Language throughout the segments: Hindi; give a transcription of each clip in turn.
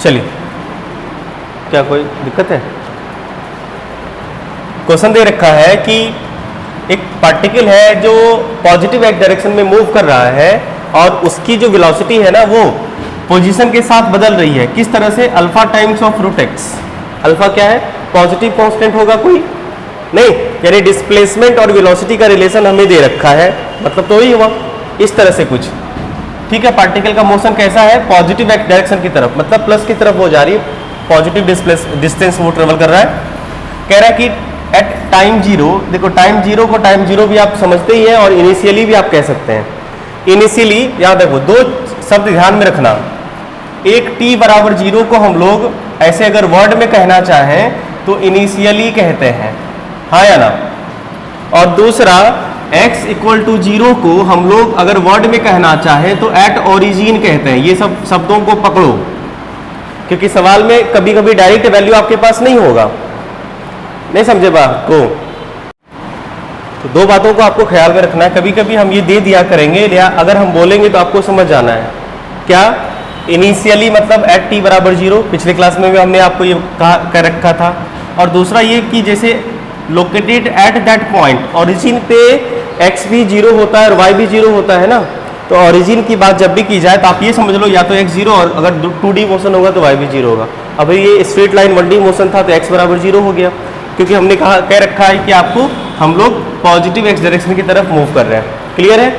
चलिए, क्या कोई दिक्कत है? क्वेश्चन दे रखा है कि एक पार्टिकल है जो पॉजिटिव एक्स डायरेक्शन में मूव कर रहा है और उसकी जो वेलोसिटी है ना वो पोजीशन के साथ बदल रही है। किस तरह से? Alpha times of root x. Alpha क्या है? पॉजिटिव कांस्टेंट होगा कोई नहीं, यानी डिस्प्लेसमेंट और वेलोसिटी का रिलेशन हमें दे रखा है, मतलब तो ही हुआ इस तरह से कुछ। ठीक है, पार्टिकल का मोशन कैसा है? पॉजिटिव एक्स डायरेक्शन की तरफ, मतलब प्लस की तरफ वो जा रही है, पॉजिटिव डिस्टेंस वो ट्रेवल कर रहा है। कह रहा है कि एट टाइम जीरो, देखो टाइम जीरो को टाइम जीरो भी आप समझते ही हैं और इनिशियली भी आप कह सकते हैं। इनिशियली यहाँ देखो दो शब्द ध्यान में रखना, एक t बराबर जीरो को हम लोग ऐसे अगर वर्ड में कहना चाहें तो इनिशियली कहते हैं, हाँ या ना, और दूसरा x इक्वल टू जीरो को हम लोग अगर वर्ड में कहना चाहें तो एट ओरिजिन कहते हैं। ये सब शब्दों को पकड़ो, क्योंकि सवाल में कभी कभी डायरेक्ट वैल्यू आपके पास नहीं होगा, नहीं समझे बात को? तो दो बातों को आपको ख्याल में रखना है। कभी कभी हम ये दे दिया करेंगे या अगर हम बोलेंगे तो आपको समझ जाना है क्या इनिशियली मतलब एट टी बराबर जीरो, पिछले क्लास में भी हमने आपको ये कहा कर रखा था। और दूसरा ये कि जैसे located at that point, origin पे एक्स भी जीरो होता है और वाई भी जीरो होता है ना, तो ओरिजिन की बात जब भी की जाए तो आप ये समझ लो या तो एक्स जीरो और अगर 2D मोशन होगा तो वाई भी जीरो होगा। अब ये स्ट्रेट लाइन 1D मोशन था तो एक्स बराबर जीरो हो गया, क्योंकि हमने कह रखा है कि आपको हम लोग पॉजिटिव एक्स डायरेक्शन की तरफ मूव कर रहे हैं। क्लियर है?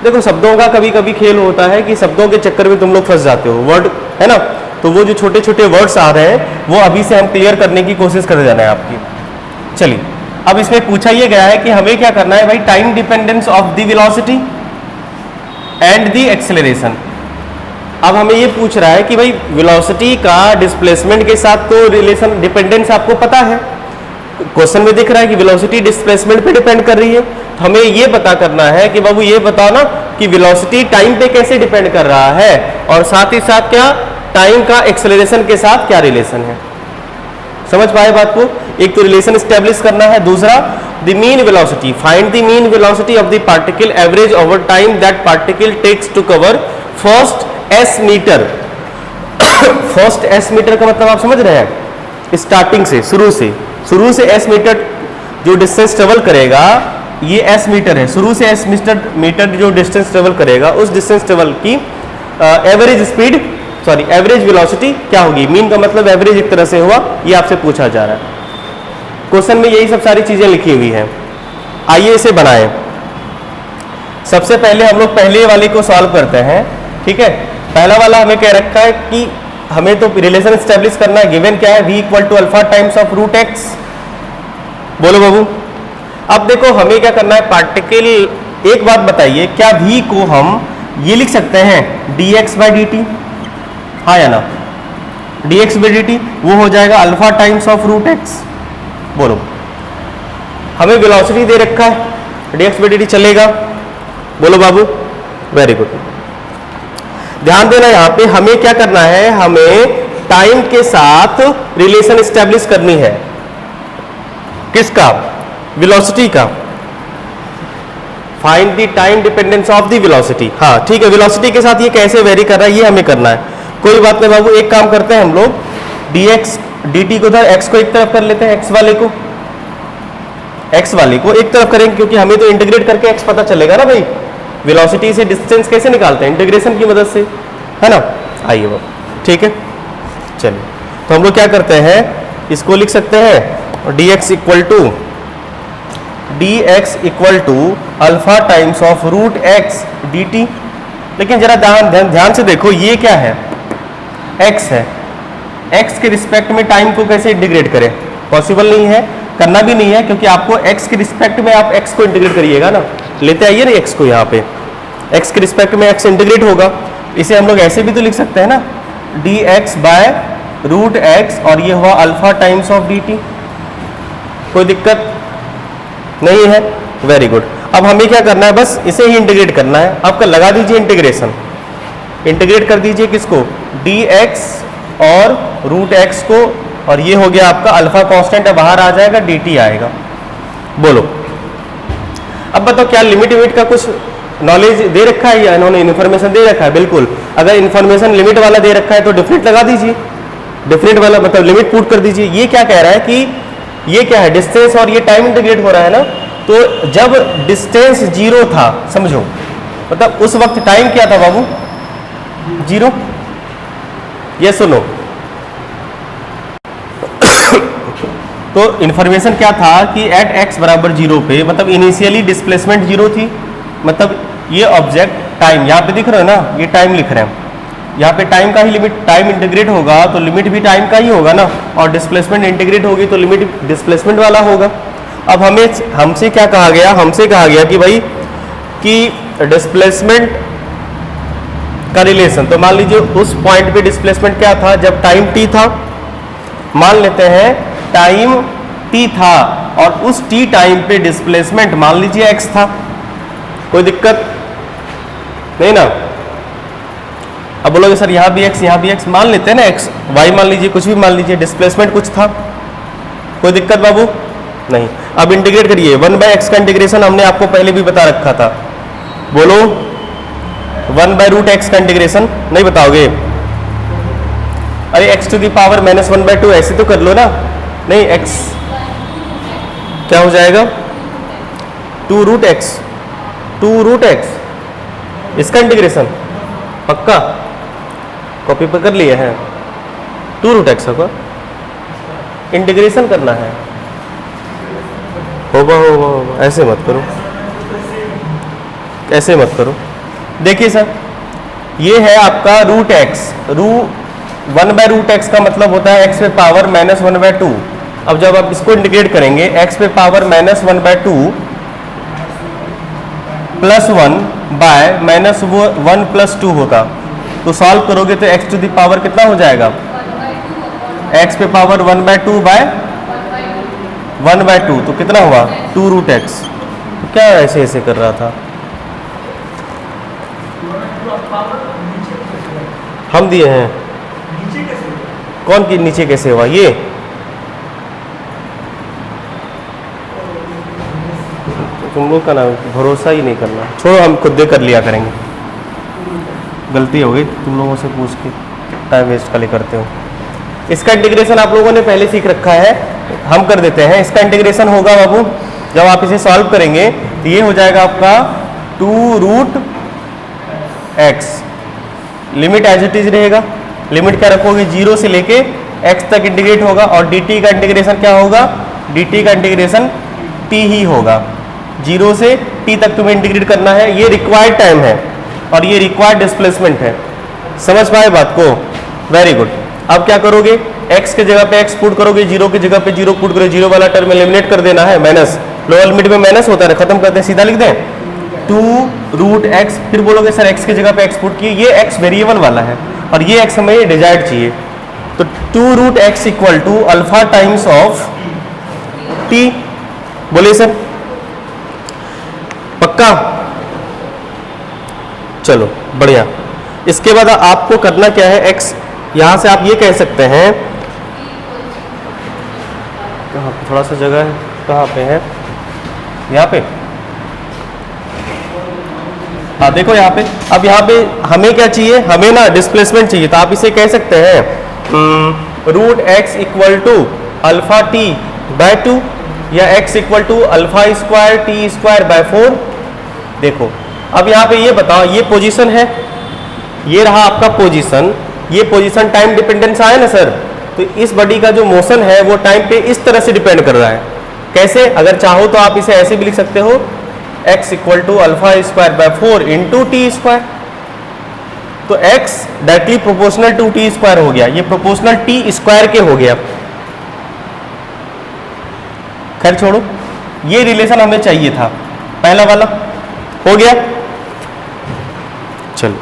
देखो शब्दों का कभी कभी खेल होता है कि शब्दों के चक्कर में तुम लोग फंस जाते हो, वर्ड है ना, तो वो जो छोटे छोटे वर्ड्स आ रहे हैं वो अभी से हम क्लियर करने की कोशिश कर जाना है आपकी। चलिए, अब इसमें पूछा ये गया है कि हमें क्या करना है भाई, time dependence of the velocity and the acceleration. अब हमें ये पूछ रहा है कि भाई वेलोसिटी का डिस्प्लेसमेंट के साथ तो रिलेशन डिपेंडेंस आपको पता है, क्वेश्चन में दिख रहा है कि वेलोसिटी डिस्प्लेसमेंट पे डिपेंड कर रही है, तो हमें ये पता करना है कि बाबू ये बताओ ना कि वेलोसिटी टाइम पे कैसे डिपेंड कर रहा है और साथ ही साथ क्या टाइम का एक्सेलरेशन के साथ क्या रिलेशन है। समझ पाए बात को? एक तो रिलेशन स्टैब्लिश करना है, दूसरा the mean velocity, find the mean velocity of the particle average over time that particle takes to cover first s metre. First s metre का मतलब आप समझ रहे हैं, स्टार्टिंग से शुरू से एस मीटर जो डिस्टेंस ट्रेवल करेगा, ये एस मीटर है, शुरू से एस मीटर जो डिस्टेंस ट्रेवल करेगा उस डिस्टेंस ट्रेवल की average speed sorry average velocity क्या होगी। मीन का मतलब एवरेज एक तरह से हुआ, ये आपसे पूछा जा रहा है। क्वेश्चन में यही सब सारी चीजें लिखी हुई हैं। आइए इसे बनाएं। सबसे पहले हम लोग पहले वाले को सॉल्व करते हैं। ठीक है, पहला वाला हमें कह रखा है कि हमें तो रिलेशन स्टैब्लिश करना है। गिवन क्या है? v equal to alpha times of root x. बोलो बाबू। अब देखो हमें क्या करना है, पार्टिकल, एक बात बताइए, क्या v को हम ये लिख सकते हैं dx बाई डी टी, हाँ या ना? dx बाई डी टी वो हो जाएगा alpha times of root x. बोलो, हमें वेलोसिटी दे रखा है, dx बाई डी टी चलेगा? बोलो बाबू, वेरी गुड। ध्यान देना, यहां पे हमें क्या करना है, हमें टाइम के साथ रिलेशन स्टैब्लिश करनी है। किसका? वेलोसिटी का। Find the time dependence of the velocity. हाँ ठीक है, वेलोसिटी के साथ ये कैसे वेरी कर रहा है ये हमें करना है। कोई बात नहीं बाबू, एक काम करते हैं हम लोग, dx dt को उधर x को एक तरफ कर लेते हैं, x वाले को एक तरफ करेंगे, क्योंकि हमें तो इंटीग्रेट करके x पता चलेगा ना भाई। वेलोसिटी से डिस्टेंस कैसे निकालते हैं? इंटीग्रेशन की मदद से, है ना? आइए वो, ठीक है। चलिए, तो हम लोग क्या करते हैं, इसको लिख सकते हैं dx equal to alpha times of root x dt। लेकिन जरा ध्यान से देखो, ये क्या है? x है। x के रिस्पेक्ट में टाइम को कैसे इंटीग्रेट करें? पॉसिबल नहीं है, करना भी नहीं है, क्योंकि आपको x के रिस्पेक्ट में आप x को इंटीग्रेट करिएगा ना। लेते आइए ना x को, यहाँ पे x के रिस्पेक्ट में x इंटीग्रेट होगा। इसे हम लोग ऐसे भी तो लिख सकते हैं ना, dx बाय रूट एक्स, और ये हुआ अल्फा टाइम्स ऑफ dt। कोई दिक्कत नहीं है? Very good. अब हमें क्या करना है, बस इसे ही इंटीग्रेट करना है। आपका लगा दीजिए इंटीग्रेशन, इंटीग्रेट कर दीजिए किसको? dx और रूट एक्स को, और ये हो गया आपका अल्फा कांस्टेंट है, बाहर आ जाएगा, dt आएगा। बोलो, अब बताओ क्या लिमिट का कुछ नॉलेज दे रखा है या इन्होंने इन्फॉर्मेशन दे रखा है? बिल्कुल। अगर इन्फॉर्मेशन लिमिट वाला दे रखा है तो डिफरेंट लगा दीजिए, डिफरेंट वाला मतलब लिमिट पुट कर दीजिए। ये क्या कह रहा है कि ये क्या है, डिस्टेंस और ये टाइम इंटीग्रेट हो रहा है ना, तो जब डिस्टेंस 0 था समझो, मतलब उस वक्त टाइम क्या था बाबू, 0। ये सुनो तो इन्फॉर्मेशन क्या था कि एट x बराबर 0 पे, मतलब इनिशियली डिस्प्लेसमेंट 0 थी, मतलब ये ऑब्जेक्ट टाइम यहाँ पे दिख रहा है ना, ये टाइम लिख रहे हैं, यहाँ पे टाइम का ही लिमिट, टाइम इंटीग्रेट होगा तो लिमिट भी टाइम का ही होगा ना, और डिस्प्लेसमेंट इंटीग्रेट होगी तो लिमिट डिस्प्लेसमेंट वाला होगा। अब हमसे क्या कहा गया, हमसे कहा गया कि भाई कि डिस्प्लेसमेंट का रिलेशन, तो मान लीजिए उस पॉइंट पे डिस्प्लेसमेंट क्या था जब टाइम t था, मान लेते हैं टाइम t था और उस t टाइम पे डिस्प्लेसमेंट मान लीजिए x था, कोई दिक्कत नहीं ना। अब बोलोगे सर यहाँ भी x यहाँ भी x, मान लेते हैं ना x y मान लीजिए, कुछ भी मान लीजिए, डिस्प्लेसमेंट कुछ था, कोई दिक्कत बाबू नहीं। अब इंटीग्रेट करिए, 1/x का इंटीग्रेशन हमने आपको पहले भी बता रखा था, बोलो 1/√x का इंटीग्रेशन नहीं बताओगे, अरे x टू द पावर -1/2 ऐसे तो कर लो ना, नहीं x क्या हो जाएगा 2√x, 2√x इसका इंटीग्रेशन पक्का कॉपी पर कर लिए हैं, 2√x का इंटीग्रेशन करना है, होगा ऐसे मत करो, ऐसे मत करो। देखिए सर ये है आपका √x, 1/√x का मतलब होता है x पे पावर -1/2। अब जब आप इसको इंटीग्रेट करेंगे x पे पावर -1/2 +1/-1 + 2 होता, तो सॉल्व करोगे तो x टू द पावर कितना हो जाएगा, x पे पावर 1/2 तो कितना हुआ 2√x। तो क्या ऐसे ऐसे कर रहा था, हम दिए हैं, कौन की नीचे कैसे हुआ, ये तुम लोग का ना भरोसा ही नहीं करना, छोड़ो हम खुद दे कर लिया करेंगे, गलती हो गई तुम लोगों से पूछ के, टाइम वेस्ट खाली करते हो। इसका इंटीग्रेशन आप लोगों ने पहले सीख रखा है, हम कर देते हैं। इसका इंटीग्रेशन होगा बाबू, जब आप इसे सॉल्व करेंगे तो ये हो जाएगा आपका 2√x, limit as it is रहेगा, लिमिट क्या रखोगे 0 से लेके x तक इंटीग्रेट होगा, और dt का इंटीग्रेशन क्या होगा, dt का इंटीग्रेशन t ही होगा, 0 से t तक तुम्हें इंटीग्रेट करना है, ये रिक्वायर्ड टाइम है और ये रिक्वायर्ड डिस्प्लेसमेंट है, समझ पाए बात को, वेरी गुड। अब क्या करोगे, x के जगह पे x पुट करोगे, 0 की जगह पे 0 पुट करोगे, 0 वाला टर्म एलिमिनेट कर देना है, माइनस, लोअर लिमिट में माइनस होता है, खत्म करते हैं, सीधा लिख दें 2√x, फिर बोलोगे सर x की जगह पे x पुट किए, ये x वेरिएबल वाला है और ये x हमें डिजायर्ड चाहिए, तो 2√x equal to alpha times of t, बोलिए सर पक्का, चलो बढ़िया। इसके बाद आपको करना क्या है, x यहां से आप ये कह सकते हैं, कहाँ पे थोड़ा सा जगह है, कहाँ पे है, यहाँ पे, हाँ देखो यहाँ पे, अब यहाँ पे हमें क्या चाहिए, हमें ना डिस्प्लेसमेंट चाहिए, तो आप इसे कह सकते हैं √x equal to alpha t/2 या x इक्वल टू α² t²/4। देखो अब यहाँ पे ये बताओ, ये पोजीशन है, ये रहा आपका पोजीशन, ये पोजीशन टाइम डिपेंडेंस आया ना सर, तो इस बॉडी का जो मोशन है वो टाइम पे इस तरह से डिपेंड कर रहा है, कैसे, अगर चाहो तो आप इसे ऐसे भी लिख सकते हो x equal to α² into t², तो x directly proportional to t² हो गया, ये प्रोपोर्शनल t² के हो गया, खैर छोड़ो, ये रिलेशन हमें चाहिए था, पहला वाला हो गया। चलो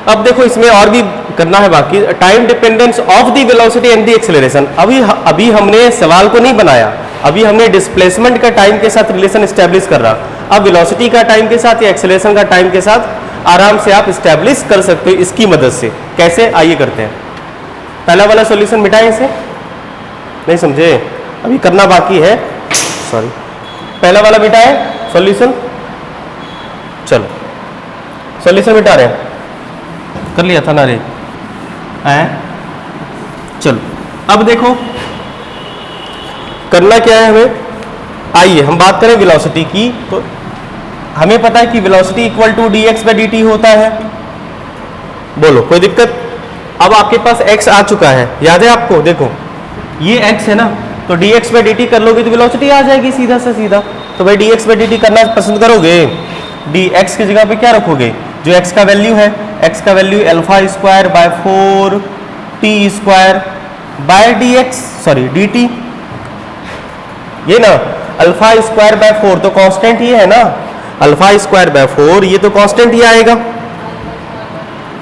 अब देखो इसमें और भी करना है बाकी, time dependence of the velocity and the acceleration. अभी हमने सवाल को नहीं बनाया, अभी हमने डिस्प्लेसमेंट का टाइम के साथ रिलेशन एस्टेब्लिश कर रहा, अब वेलोसिटी का टाइम के साथ या एक्सेलरेशन का टाइम के साथ आराम से आप एस्टेब्लिश कर सकते हो इसकी मदद से। कैसे, आइए करते हैं। पहला वाला सॉल्यूशन मिटाएं, इसे नहीं समझे, अभी करना बाकी है, सॉरी, पहला वाला मिटाएं सॉल्यूशन। चलो सॉल्यूशन मिटा रहे हैं, कर लिया था ना रे हैं। चलो अब देखो करना क्या है हमें, आइए हम बात करें वेलोसिटी की। तो हमें पता है कि वेलोसिटी इक्वल टू dx/dt होता है। बोलो कोई दिक्कत? अब आपके पास x आ चुका है, याद है आपको? देखो ये x है ना, तो dx/dt कर लोगे तो वेलोसिटी आ जाएगी सीधा से सीधा। तो भाई dx/dt करना पसंद करोगे, dx की जगह पे क्या रखोगे? जो x का वैल्यू है, x का value alpha square by 4 t square by dx sorry dt, ये ना अल्फा स्क्वायर बाय 4 तो कांस्टेंट ही है ना, अल्फा स्क्वायर बाय 4 ये तो कांस्टेंट ही आएगा,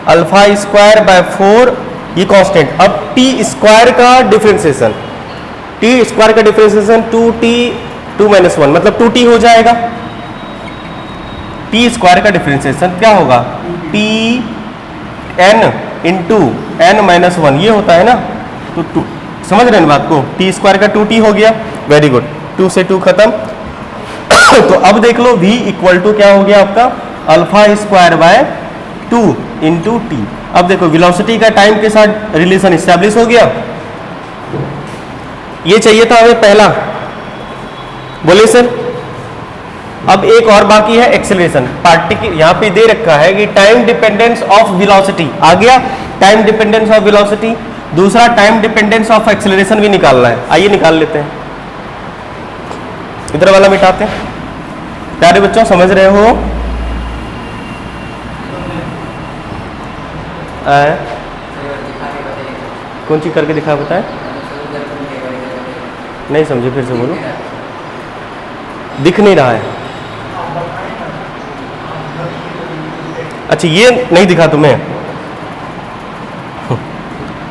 अल्फा स्क्वायर बाय 4 ये कांस्टेंट। अब टी स्क्वायर का डिफरेंशिएशन, टी स्क्वायर का डिफरेंशिएशन 2t 2 - 1 मतलब 2t हो जाएगा। टी स्क्वायर का डिफरेंशिएशन क्या होगा? टी n इंटू n - 1 ये होता है ना, तो 2 समझ रहे हैं बात को, टी स्क्वायर का 2t हो गया, वेरी गुड, 2 से 2 खत्म। तो अब देख लो v इक्वल टू क्या हो गया आपका? Alpha square by 2 into T. अब देखो वेलोसिटी का टाइम के साथ रिलेशन इस्टेब्लिश हो गया। ये चाहिए था हमें पहला, बोले सर। अब एक और बाकी है एक्सेलरेशन। पार्टिकल यहाँ पे दे रखा है कि टाइम डिपेंडेंस ऑफ वेलोसिटी आ गया, टाइम डिपेंडेंस ऑफ वेलोसिटी। दूसरा टाइम डिपेंडेंस ऑफ एक्सेलरेशन भी निकालना है, आइए निकाल लेते हैं। इधर वाला मिटाते हैं। प्यारे बच्चों समझ रहे हो? कौन सी करके दिखा बताए? नहीं समझे, फिर से बोलो। दिख नहीं रहा है। अच्छा ये नहीं दिखा तुम्हें?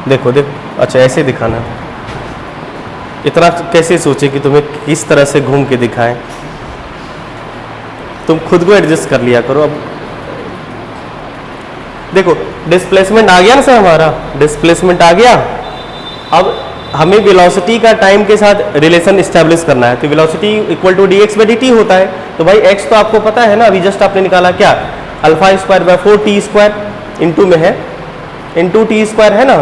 देखो देखो, अच्छा ऐसे दिखाना। इतना कैसे सोचे कि तुम्हें किस तरह से घूम के दिखाएं? तुम खुद को एडजस्ट कर लिया करो। अब देखो डिस्प्लेसमेंट आ गया ना सर, हमारा डिस्प्लेसमेंट आ गया। अब हमें वेलोसिटी का टाइम के साथ रिलेशन इस्टेब्लिश करना है, तो वेलोसिटी इक्वल टू dx/dt होता है। तो भाई x तो आपको पता है ना, अभी जस्ट आपने निकाला क्या? Alpha square by 4 T square into में है, इंटू टी स्क्वायर है ना।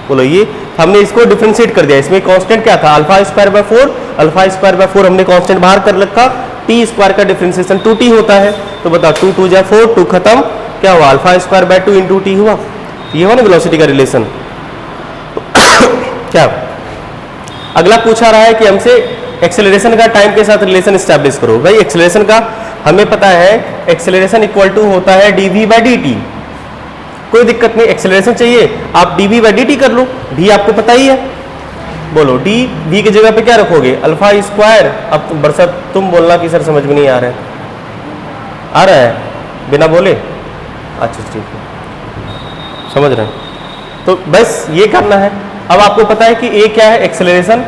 बोलो ये हमने इसको डिफरेंशिएट कर दिया। इसमें कांस्टेंट क्या था? Alpha square by 4, alpha square by 4 हमने कांस्टेंट बाहर कर रखा, टी स्क्वायर का डिफरेंशिएशन 2t होता है। तो बताओ 2 2 जा 4, 2 खत्म, क्या हुआ? Alpha square by 2 into T हुआ। ये हुआ ना वेलोसिटी का रिलेशन। क्या अगला पूछा रहा है कि हमसे एक्सेलरेशन का टाइम के साथ रिलेशन एस्टैब्लिश करो। भाई एक्सेलरेशन का हमें पता है, एक्सेलरेशन इक्वल टू होता है dv/dt। कोई दिक्कत नहीं, एक्सेलरेशन चाहिए आप dv/dt कर लो, v आपको पता ही है। बोलो d v की जगह पे क्या रखोगे? Alpha square. अब तुम बरसात तुम बोलना कि सर समझ में नहीं आ रहा है। आ रहा है बिना बोले? अच्छा ठीक है, समझ रहे हैं। तो बस ये करना है। अब आपको पता है कि a क्या है? Acceleration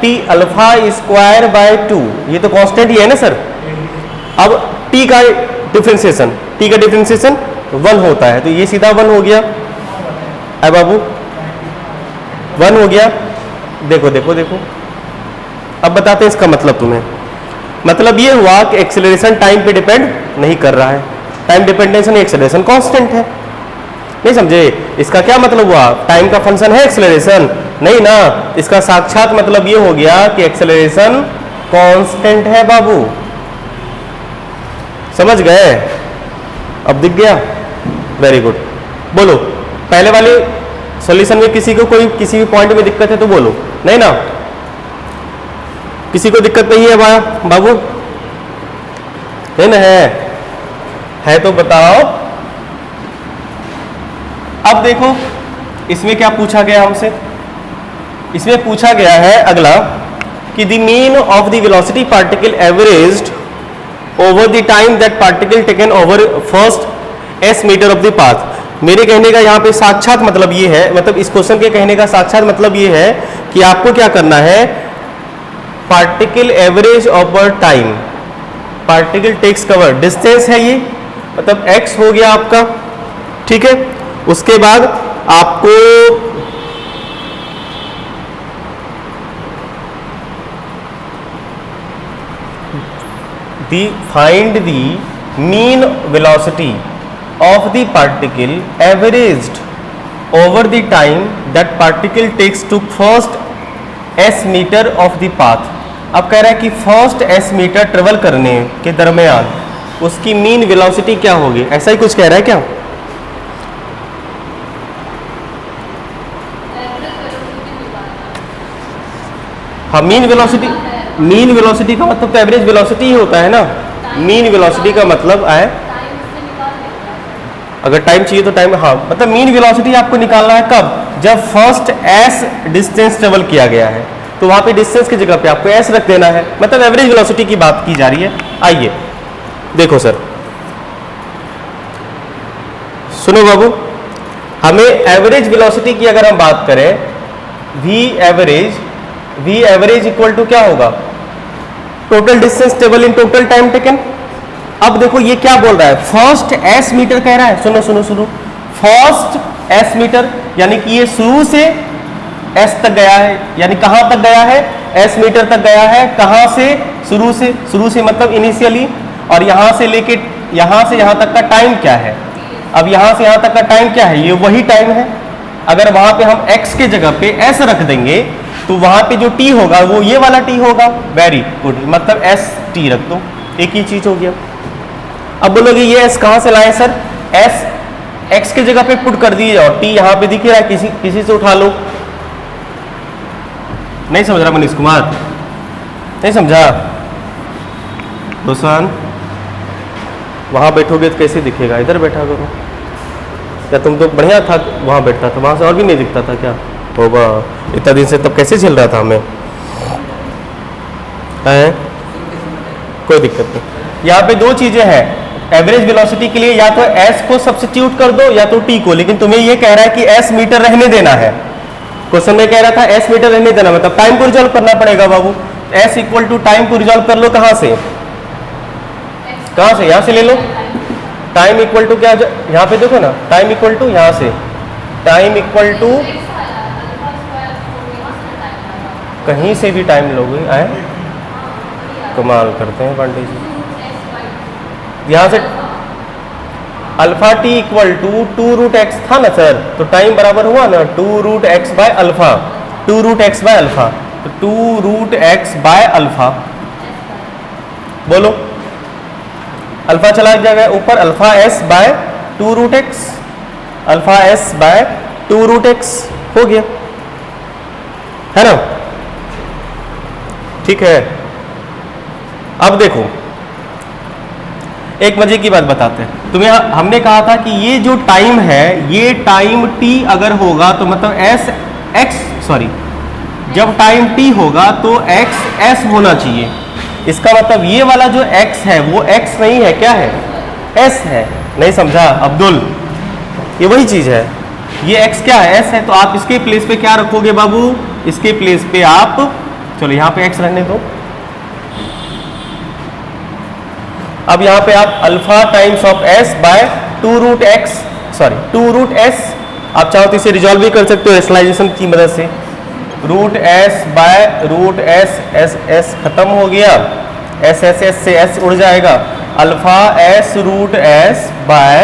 t alpha square by 2, ये तो कांस्टेंट ही है ना सर। अब t का डिफरेंशिएशन, t का डिफरेंशिएशन 1 होता है, तो ये सीधा 1 हो गया। अब बाबू 1 हो गया। देखो देखो देखो, अब बताते हैं इसका मतलब तुम्हें। मतलब ये हुआ कि एक्सेलरेशन टाइम पे डिपेंड नहीं कर रहा है, टाइम डिपेंडेंस नहीं, एक्सेलरेशन कांस्टेंट है। नहीं समझे? इसका क्या मतलब हुआ? टाइम का फंक्शन है एक्सेलरेशन? नहीं ना, इसका साक्षात मतलब ये हो गया कि एक्सेलरेशन कांस्टेंट है बाबू। समझ गए? अब दिख गया? Very good. बोलो पहले वाले सॉल्यूशन में किसी को कोई किसी भी पॉइंट में दिक्कत है तो बोलो। नहीं ना, किसी को दिक्कत नहीं है बाबू? है ना? है तो बताओ। अब देखो इसमें क्या पूछा गया हमसे। इसमें पूछा गया है अगला कि the mean of the velocity particle averaged over the time that particle taken over first s metre of the path. मेरे कहने का यहाँ पे साक्षात मतलब ये है, मतलब इस क्वेश्चन के कहने का साक्षात मतलब ये है कि आपको क्या करना है? Particle average over time, particle takes cover distance है ये, मतलब x हो गया आपका, ठीक है। उसके बाद आपको find the mean velocity, of the particle averaged over the time that particle takes to first s meter of the path। अब कह रहा है कि फर्स्ट s मीटर ट्रेवल करने के दरमियान उसकी मीन वेलोसिटी क्या होगी, ऐसा ही कुछ कह रहा है क्या? हाँ, मीन वेलोसिटी का मतलब तो एवरेज वेलोसिटी ही होता है ना। मीन वेलोसिटी का मतलब है, अगर टाइम चाहिए तो टाइम, हाँ मतलब मीन वेलोसिटी आपको निकालना है कब, जब फर्स्ट एस डिस्टेंस ट्रेवल किया गया है तो वहां पे डिस्टेंस की जगह पे आपको एस रख देना है, मतलब एवरेज वेलोसिटी की बात की जा रही है। आइए देखो सर, सुनो बाबू, हमें एवरेज वेलोसिटी की अगर हम बात करें, वी एवरेज इक्वल टू क्या होगा, total distance travel in total time taken. अब देखो ये क्या बोल रहा है, फर्स्ट एस मीटर कह रहा है, सुनो सुनो सुनो, फर्स्ट एस मीटर यानी कि ये शुरू से एस तक गया है, यानी कहां तक गया है, एस मीटर तक गया है, कहां से, शुरू से मतलब इनिशियली, और यहां से लेके यहां से यहां तक का टाइम क्या है। अब यहां से यहां तक का टाइम क्या है, ये वही टाइम है। अगर वहां पे हम x के जगह पे s रख देंगे तो वहां पे जो t होगा वो ये वाला t होगा। वेरी गुड, मतलब s t रख दो, एक ही चीज हो गया। अब बोलोगे ये s कहां से लाए सर, s x के जगह पे पुट कर दिए और t यहां पे दिख रहा है, किसी से उठा लो। नहीं समझ रहा मनीष कुमार, नहीं समझा? रोशन, वहां बैठोगे तो कैसे दिखेगा, इधर बैठा करो। या तुम तो बढ़िया था वहां बैठता था, वहां से और भी नहीं दिखता था क्या? होगा, इतना दिन से तब कैसे चल रहा था हमें है? कोई दिक्कत नहीं। यहाँ पे दो चीजें हैं एवरेज वेलोसिटी के लिए, या तो s को सब्स्टिट्यूट कर दो या तो t को, लेकिन तुम्हें ये कह रहा है कि s मीटर रहने देना है। क्वेश्चन में कह रहा था s मीटर रहने देना, मतलब टाइम को रिजॉल्व करना पड़ेगा बाबू। s इक्वल टू टाइम को रिजॉल्व कर लो, कहां से यहां से ले लो। टाइम इक्वल टू क्या, यहाँ पे देखो ना, टाइम इक्वल टू यहां से, टाइम इक्वल टू कहीं से भी टाइम लोगे, आए कमाल करते हैं पांडे जी। यहां से alpha t equal to 2 root x था ना सर, तो टाइम बराबर हुआ ना 2 root x by alpha, 2 root x by alpha, तो 2 रूट एक्स बाय अल्फा, बोलो अल्फा चला जाएगा ऊपर, alpha s by 2 root x, alpha s by 2 root x हो गया, है ना? ठीक है। अब देखो एक मजे की बात बताते हैं तुम्हें, हमने कहा था कि ये जो टाइम है, ये टाइम t अगर होगा तो मतलब जब टाइम t होगा तो x s होना चाहिए। इसका मतलब ये वाला जो x है वो x नहीं है, क्या है, s है। नहीं समझा अब्दुल? ये वही चीज है, ये x क्या है, s है। तो आप इसके प्लेस पे क्या रखोगे बाबू, इसके प्लेस पे आप, चलो यहाँ पे x रहने दो। अब यहाँ पे आप alpha times of s by 2 root s, आप चाहो तो इसे रिजॉल्व भी कर सकते हो एक्सलाइजेशन की मदद से। Root s by root s खत्म हो गया, s से s उड़ जाएगा, alpha s root s by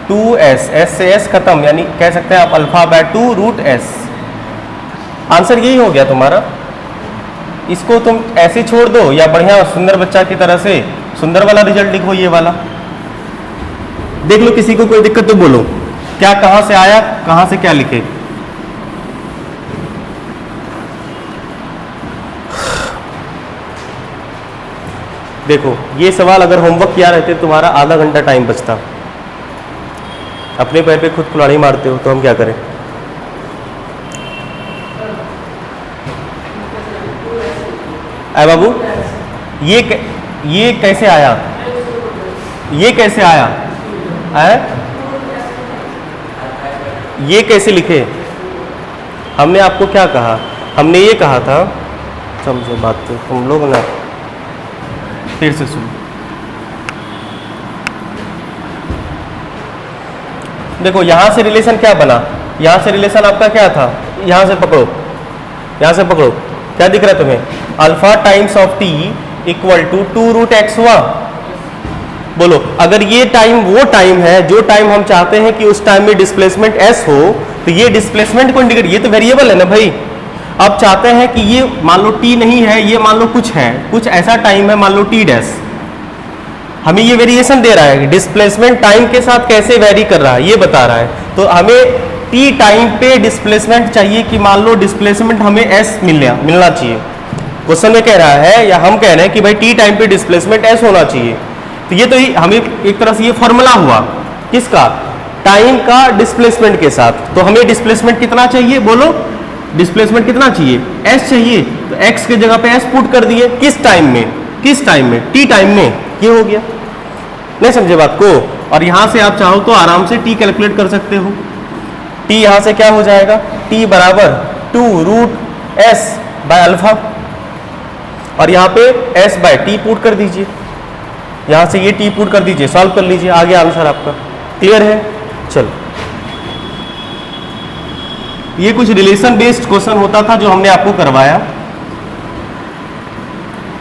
2s, s से s खत्म, यानी कह सकते हैं आप alpha by 2 root s। Answer यही हो गया तुम्हारा। इसको तुम ऐसे छोड़ दो या बढ़िया सुंदर बच्चा की तरह से सुंदर वाला रिजल्ट लिखो, ये वाला देख लो। किसी को कोई दिक्कत तो बोलो, क्या कहां से आया, कहां से क्या लिखे। देखो ये सवाल अगर होमवर्क किया रहते तुम्हारा आधा घंटा टाइम बचता। अपने पैर पे खुद कुल्हाड़ी मारते हो तो हम क्या करें। आए बाबू, ये कैसे आया, ये कैसे आया है, ये कैसे लिखे। हमने आपको क्या कहा, हमने ये कहा था, समझो बात तो तुम लोग ना, फिर से सुनो। देखो यहां से रिलेशन क्या बना, यहां से रिलेशन आपका क्या था, यहां से पकड़ो, यहां से पकड़ो, क्या दिख रहा है तुम्हें, alpha times of t equal to 2 root x हुआ। बोलो, अगर ये टाइम वो टाइम है जो टाइम हम चाहते हैं कि उस टाइम में डिस्प्लेसमेंट s हो, तो ये डिस्प्लेसमेंट को इंडिकेट, ये तो वेरिएबल है ना भाई। अब चाहते हैं कि ये मान लो t नहीं है, ये मान लो कुछ है, कुछ ऐसा टाइम है मान लो t डैश, हमें ये वेरिएशन दे रहा है कि डिस्प्लेसमेंट टाइम के साथ कैसे वेरी कर रहा है ये बता रहा है। तो हमें t टाइम पे डिस्प्लेसमेंट चाहिए कि मान लो डिस्प्लेसमेंट हमें s मिलना चाहिए। क्वेश्चन में कह रहा है या हम कह रहे हैं कि भाई t टाइम पे डिस्प्लेसमेंट s होना चाहिए। तो ये तो हमें एक तरह से ये फॉर्मूला हुआ किसका, टाइम का डिस्प्लेसमेंट के साथ। तो हमें डिस्प्लेसमेंट कितना चाहिए, बोलो डिस्प्लेसमेंट कितना चाहिए, s चाहिए। तो x की जगह पे s पुट कर दिए, किस टाइम में, किस टाइम में, t टाइम में। ये हो गया, नहीं समझे बात को। और यहां से आप चाहो तो आराम से t कैलकुलेट कर सकते हो। t यहां से क्या हो जाएगा, t बराबर 2√s बाय अल्फा, और यहां पे s बाय t पुट कर दीजिए, यहां से ये t पुट कर दीजिए, सॉल्व कर लीजिए, आ गया आंसर आपका। क्लियर है। चलो, ये कुछ रिलेशन बेस्ड क्वेश्चन होता था जो हमने आपको करवाया।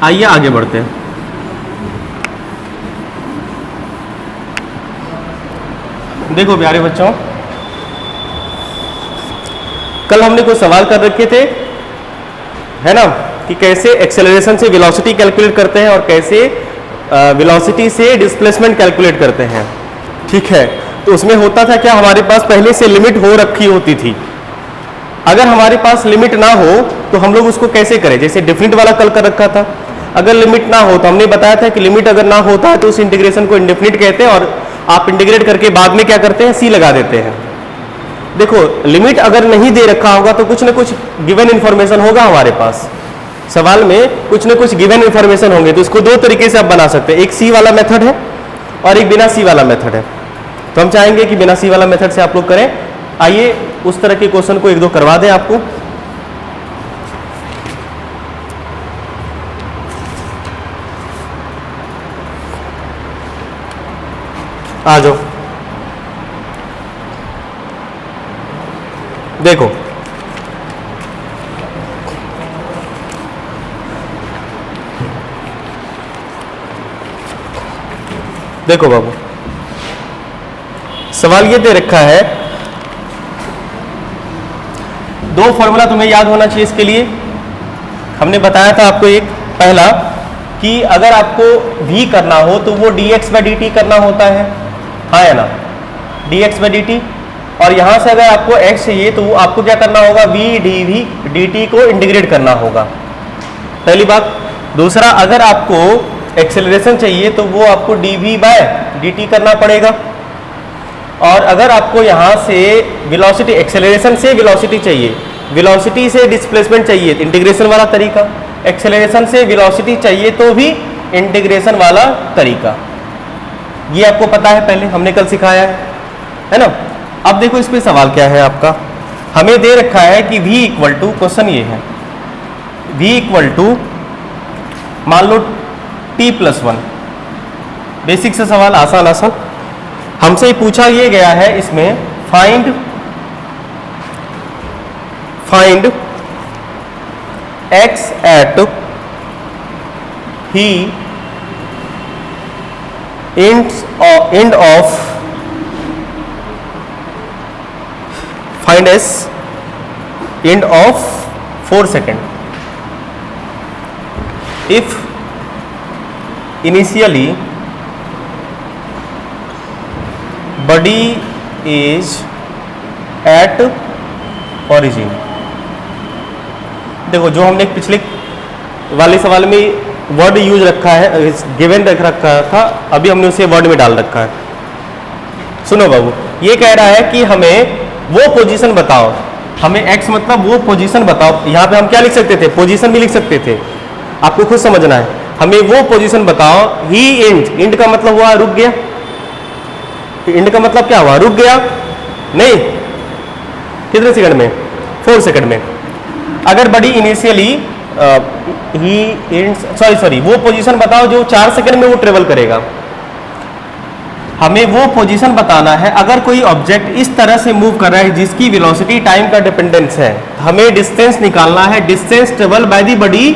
आइए आगे बढ़ते हैं। देखो प्यारे बच्चों, कल हमने कुछ सवाल कर रखे थे, है ना, कि कैसे एक्सेलरेशन से वेलोसिटी कैलकुलेट करते हैं और कैसे वेलोसिटी से डिस्प्लेसमेंट कैलकुलेट करते हैं। ठीक है, तो उसमें होता था क्या, हमारे पास पहले से लिमिट हो रखी होती थी। अगर हमारे पास लिमिट ना हो तो हम लोग उसको कैसे करें, जैसे डिफरेंट वाला कल कर रखा था। अगर लिमिट ना हो तो हमने बताया था कि लिमिट अगर ना होता है तो उस इंटीग्रेशन को इंडेफिनिट कहते हैं, और आप इंटीग्रेट करके बाद में क्या करते हैं, सी लगा देते हैं। देखो, लिमिट अगर नहीं दे रखा होगा तो कुछ ना कुछ गिवन इन्फॉर्मेशन होगा हमारे पास, सवाल में कुछ ना कुछ गिवन इन्फॉर्मेशन होंगे। तो इसको दो तरीके से आप बना सकते हैं, एक सी वाला मेथड है और एक बिना सी वाला मेथड है। तो हम चाहेंगे कि बिना सी वाला मेथड से आप लोग करें। आइए उस तरह के क्वेश्चन को एक दो करवा दें आपको। आ जाओ, देखो देखो बाबू, सवाल ये दे रखा है, दो फॉर्मूला तुम्हें याद होना चाहिए इसके लिए। हमने बताया था आपको एक, पहला कि अगर आपको v करना हो तो वो dx/dt करना होता है, हाँ या ना, dx/dt। और यहां से अगर आपको x चाहिए तो आपको क्या करना होगा, v dv/dt को इंटीग्रेट करना होगा, पहली बात। दूसरा, अगर आपको एक्सेलरेशन चाहिए तो वो आपको dv/dt करना पड़ेगा। और अगर आपको यहाँ से वेलोसिटी, एक्सेलरेशन से वेलोसिटी चाहिए, वेलोसिटी से डिस्प्लेसमेंट चाहिए, इंटीग्रेशन वाला तरीका, एक्सेलरेशन से वेलोसिटी चाहिए तो भी इंटीग्रेशन वाला तरीका। ये आपको पता है, पहले हमने कल सिखाया है ना। अब देखो इस पे सवाल क्या है आपका, हमें दे रखा है कि v इक्वल टू, क्वेश्चन ये है, v इक्वल टू मान लो t+1, बेसिक से सवाल, आसान आसान। हमसे पूछा ये गया है इसमें, फाइंड x एट ही end of, find s end of 4 second if initially body is at origin। देखो, जो हमने पिछले वाले सवाल में वर्ड यूज रखा है, गिवन रख रखा था, अभी हमने उसे वर्ड में डाल रखा है। सुनो बाबू, ये कह रहा है कि हमें वो पोजीशन बताओ, हमें x मतलब वो पोजीशन बताओ। यहाँ पे हम क्या लिख सकते थे, पोजीशन भी लिख सकते थे, आपको खुद समझना है। हमें वो पोजीशन बताओ, ही इंड का मतलब हुआ रुक गया, इंड का मतलब क्या हुआ, रुक गया नहीं, कितने सेकंड में, 4 सेकंड में। अगर बड़ी इनिशियली सॉरी वो पोजीशन बताओ जो 4 सेकंड में वो ट्रेवल करेगा। हमें वो पोजीशन बताना है अगर कोई ऑब्जेक्ट इस तरह से मूव कर रहा है जिसकी वेलोसिटी टाइम का डिपेंडेंस है। हमें डिस्टेंस निकालना है, distance travel by the body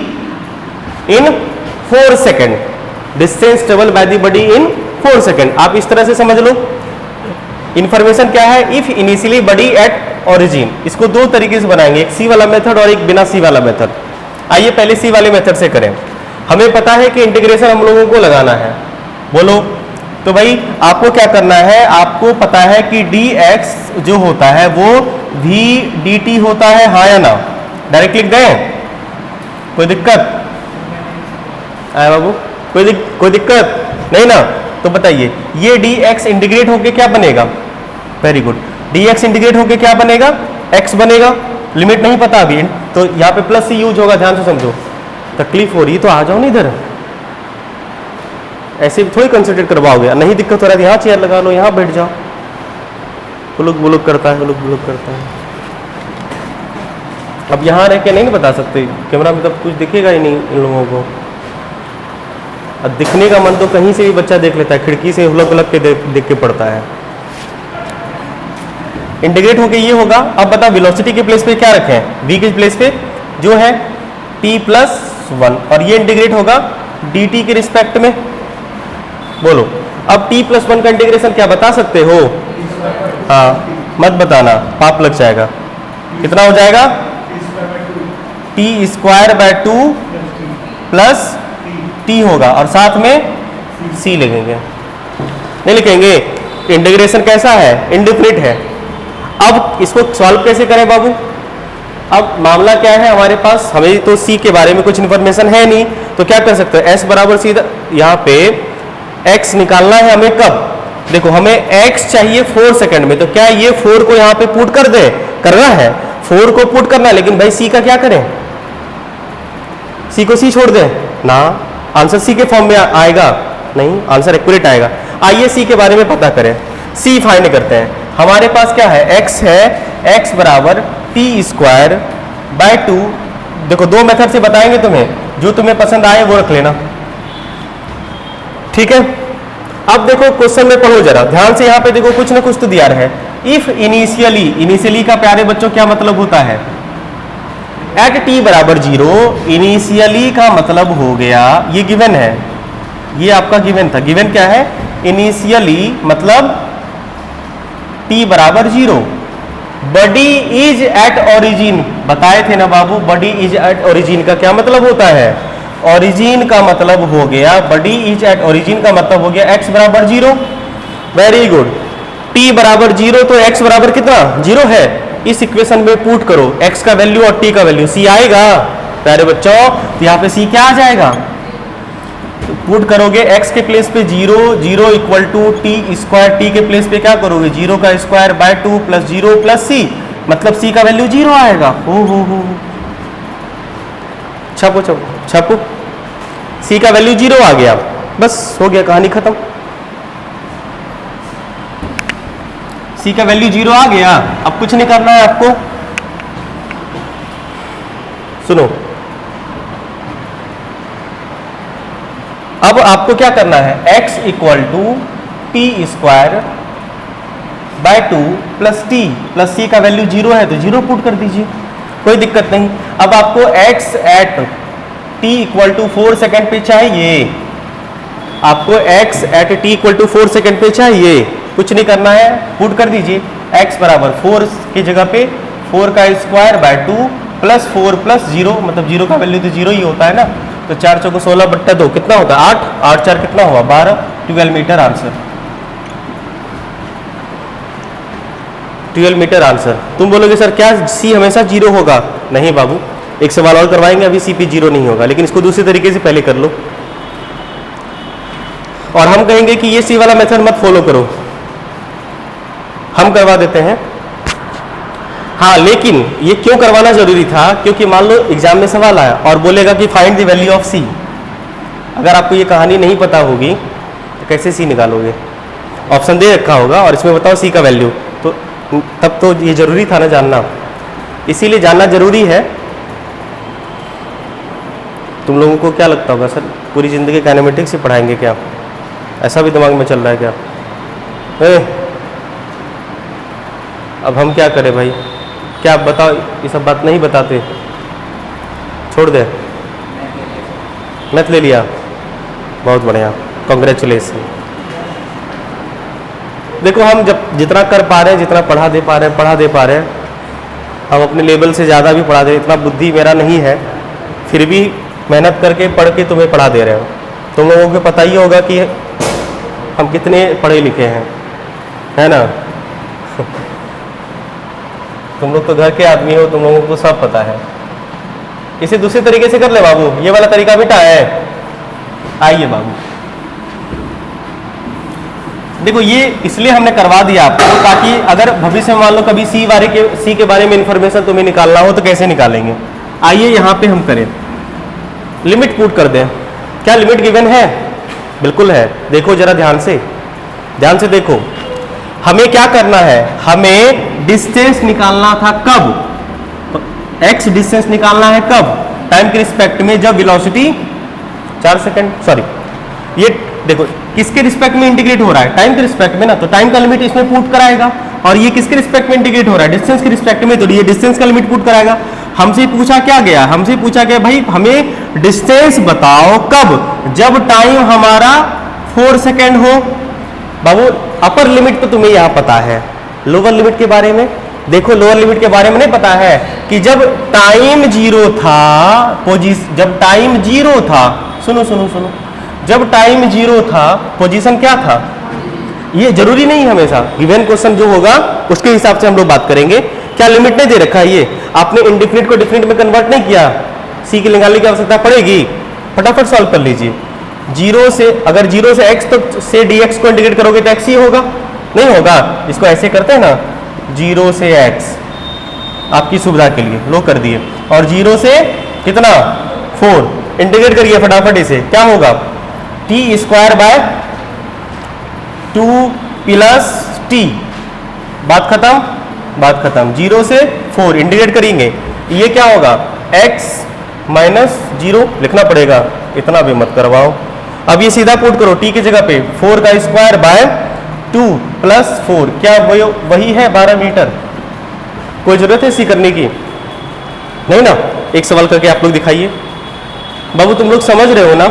in 4 second, distance travel by the body in 4 second. आप इस तरह से समझ लो। इंफॉर्मेशन क्या है, if initially body at origin. इसको दो तरीके से बनाएंगे, एक सी वाला मेथड और एक बिना सी वाला मेथड। आइए पहले सी वाले मेथड से करें। हमें पता है कि इंटीग्रेशन हम लोगों को लगाना है, बोलो। तो भाई आपको क्या करना है, आपको पता है कि dx जो होता है वो v dt होता है, हाँ या ना? डायरेक्ट लिख दें, कोई दिक्कत आया बाबू? कोई दिक्कत नहीं ना? तो बताइए ये dx इंटीग्रेट होके क्या बनेगा? वेरी गुड, dx इंटीग्रेट होके क्या बनेगा? x बनेगा। लिमिट नहीं पता अभी, तो यहाँ पे प्लस सी यूज होगा, ध्यान से समझो। तकलीफ हो रही तो आ जाओ ना इधर, ऐसे थोड़ी कंसंट्रेट करवाओगे। नहीं दिक्कत हो रहा है यहाँ चेयर लगा लो, यहाँ बैठ जाओ। बुलुक बुलुक करता है, बुलुक बुलुक करता है। अब यहाँ रह के नहीं बता सकते, कैमरा में तब कुछ दिखेगा ही नहीं इन लोगों को। अब दिखने का मन तो कहीं से भी बच्चा देख लेता है, खिड़की से हुलक हुलक के देख के पड़ता है। इंटीग्रेट होके ये होगा। अब बता वेलोसिटी के प्लेस पे क्या रखें? v के प्लेस पे जो है t+1, और ये इंटीग्रेट होगा dt के रिस्पेक्ट में। बोलो अब t+1 का इंटीग्रेशन क्या बता सकते हो? हाँ मत बताना, पाप लग जाएगा। कितना हो जाएगा? t²/2 प्लस t होगा, और साथ में c लिखेंगे। नहीं लिखेंगे, इंटीग्रेशन कैसा है? इनडिफिनिट है। अब इसको सॉल्व कैसे करें बाबू? अब मामला क्या है हमारे पास, हमें तो c के बारे में कुछ इन्फॉर्मेशन है नहीं, तो क्या कर सकते हैं? s बराबर सीधा यहाँ पे x निकालना है हमें। कब? देखो हमें x चाहिए 4 सेकंड में, तो क्या ये 4 को यहाँ पे पुट कर दे? करना है, 4 को पुट करना है, लेकिन भाई c का क्या करें? c को c छोड़ दें ना, आंसर c के फॉर्म में आएगा? नहीं, आंसर एक्यूरेट आएगा। आइए c के बारे में पता करें, c फाइंड करते हैं। हमारे पास क्या है? x है, x बराबर t²/2। देखो दो मेथड से बताएंगे तुम्हें, जो तुम्हें पसंद आए वो रख लेना, ठीक है? अब देखो क्वेश्चन में पढ़ो जरा ध्यान से, यहाँ पे देखो कुछ ना कुछ तो दिया है। इफ इनिशियली, इनिशियली का प्यारे बच्चों क्या मतलब होता है? एट t बराबर 0। इनिशियली का मतलब हो गया, ये गिवन है, ये आपका गिवन था। गिवन क्या है? इनिशियली मतलब t बराबर 0। बडी इज एट ओरिजिन, बताए थे ना बाबू, बडी इज एट ओरिजिन का क्या मतलब होता है? ओरिजिन का मतलब हो गया, बडी इज एट ओरिजिन का मतलब हो गया x बराबर 0। वेरी गुड, t बराबर 0 तो x बराबर कितना? 0 है। इस इक्वेशन में पुट करो x का वैल्यू और t का वैल्यू, c आएगा प्यारे बच्चों। तो यहाँ पे c क्या आ जाएगा? पुट करोगे x के प्लेस पे 0, 0 इक्वल टू t², t के प्लेस पे क्या करोगे? 0²/2 प्लस 0 प्लस c, मतलब c का वैल्यू 0 आएगा। हो छपो छपो छपो, c का वैल्यू 0 आ गया, बस हो गया, कहानी खत्म। c का वैल्यू 0 आ गया, अब कुछ नहीं करना है आपको। सुनो, अब आपको क्या करना है? x equal to t²/2 plus t plus c का वैल्यू 0 है तो 0 पुट कर दीजिए, कोई दिक्कत नहीं। अब आपको x at t equal to 4 second पे चाहिए, आपको x at t equal to 4 second पे चाहिए, कुछ नहीं करना है, पुट कर दीजिए। x बराबर 4 की जगह पे 4²/2 प्लस 4 प्लस 0, मतलब 0 का वैल्यू तो 0 ही होता है ना, तो 4 चौको 16/2 कितना होता है? 8, 8 4 कितना हुआ? 12, 12 मीटर आंसर, 12 मीटर आंसर। तुम बोलोगे सर क्या c हमेशा 0 होगा? नहीं बाबू, एक सवाल और करवाएंगे, अभी c पे 0 नहीं होगा, लेकिन इसको दूसरे तरीके से पहले कर लो। और हम कहेंगे कि ये c वाला मेथड मत फॉलो करो, हम करवा देते हैं। हाँ, लेकिन ये क्यों करवाना जरूरी था? क्योंकि मान लो एग्जाम में सवाल आया और बोलेगा कि find the value of c। अगर आपको ये कहानी नहीं पता होगी तो कैसे c निकालोगे? ऑप्शन दे रखा होगा और इसमें बताओ c का वैल्यू, तो तब तो ये जरूरी था ना जानना, इसीलिए जानना जरूरी है। तुम लोगों को क्या लगता होगा सर पूरी ज़िंदगी काइनेमेटिक्स ही पढ़ाएंगे क्या? ऐसा भी दिमाग में चल रहा है क्या? अब हम क्या करें भाई? क्या आप बताओ, ये सब बात नहीं बताते, छोड़ दे। मैथ ले लिया, बहुत बढ़िया, कॉन्ग्रेचुलेसन। देखो हम जब जितना कर पा रहे हैं, जितना पढ़ा दे पा रहे हैं, हम अपने लेवल से ज़्यादा भी पढ़ा दे, इतना बुद्धि मेरा नहीं है, फिर भी मेहनत करके पढ़ के तुम्हें पढ़ा दे रहे हो। तुम लोगों को पता ही होगा कि हम कितने पढ़े लिखे हैं, है ना। तुम लोग तो घर के आदमी हो, तुम लोगों को सब पता है। इसे दूसरे तरीके से कर ले बाबू, ये वाला तरीका बेटा है। आइए बाबू, देखो ये इसलिए हमने करवा दिया आपको ताकि अगर भविष्य में मान लो कभी सी के बारे में इंफॉर्मेशन तुम्हें निकालना हो तो कैसे निकालेंगे। आइए यहाँ पे हम करें, लिमिट पुट कर दें। क्या लिमिट गिवन है? बिल्कुल है। देखो जरा ध्यान से देखो, हमें क्या करना है, हमें डिस्टेंस निकालना था कब, एक्स डिस्टेंस निकालना है कब, टाइम के रिस्पेक्ट में, जब वेलोसिटी 4 सेकंड, सॉरी ये देखो किसके रिस्पेक्ट में इंटीग्रेट हो रहा है, टाइम के रिस्पेक्ट में ना, तो टाइम का लिमिट इसमें पुट कराएगा। और ये किसके रिस्पेक्ट में इंटीग्रेट हो रहा है, डिस्टेंस के रिस्पेक्ट में, तो ये डिस्टेंस का लिमिट पुट कराएगा। हमसे पूछा क्या गया, हमसे पूछा गया भाई हमें डिस्टेंस बताओ कब, जब टाइम हमारा 4 सेकेंड हो। बाबू अपर लिमिट तो तुम्हें यहां पता है, लोअर लिमिट के बारे में देखो, लोअर लिमिट के बारे में नहीं पता है कि जब टाइम जीरो था, जब टाइम जीरो था, सुनो सुनो सुनो, जब टाइम जीरो था पोजीशन क्या था, ये जरूरी नहीं हमेशा, गिवन क्वेश्चन जो होगा उसके हिसाब से हम लोग बात करेंगे। क्या लिमिट नहीं दे रखा है, ये आपने इंडिफिनिट को डिफिनिट में कन्वर्ट नहीं किया, सी की निकालने की आवश्यकता पड़ेगी, फटाफट सॉल्व कर लीजिए। जीरो से, अगर जीरो से एक्स तो से dx को इंटीग्रेट करोगे तो एक्स ही होगा, नहीं होगा, इसको ऐसे करते हैं ना, जीरो से एक्स, आपकी सुविधा के लिए लो कर दिए, और जीरो से कितना 4, इंटीग्रेट करिए फटाफट इसे, क्या होगा T square by 2 plus T, बात खत्म, जीरो से 4 इंटीग्रेट करेंगे, ये क्या होगा x माइनस 0 लिखना पड़ेगा, इतना भी मत करवाओ। अब ये सीधा पुट करो t की जगह पे 4 का स्क्वायर बाय 2 प्लस 4, क्या वही है 12 मीटर। कोई जरूरत है इसी करने की, नहीं ना। एक सवाल करके आप लोग दिखाइए। बाबू तुम लोग समझ रहे हो ना,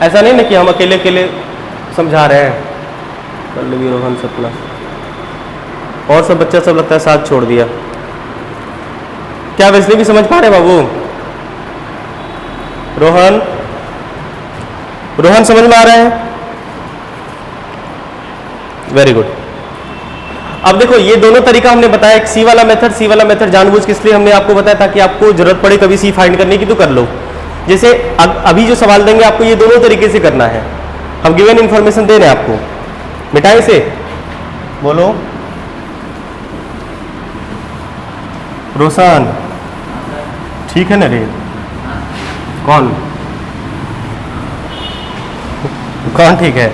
ऐसा नहीं ना कि हम अकेले अकेले समझा रहे हैं। पल्लवी, रोहन, सपना और सब बच्चा सब लगता है साथ छोड़ दिया। क्या वैसे भी समझ पा रहे बाबू? रोहन समझ में आ रहा है? Very good. अब देखो ये दोनों तरीका हमने बताया, एक सी वाला मेथड जानबूझ के इसलिए हमने आपको बताया ताकि आपको जरूरत पड़े कभी सी फाइंड करने की तो कर लो। जैसे अभी जो सवाल देंगे आपको ये दोनों तरीके से करना है, हम गिवन इंफॉर्मेशन दे रहे हैं आपको, मिटाई से बोलो। रोशन ठीक है ना रे? कौन ठीक है?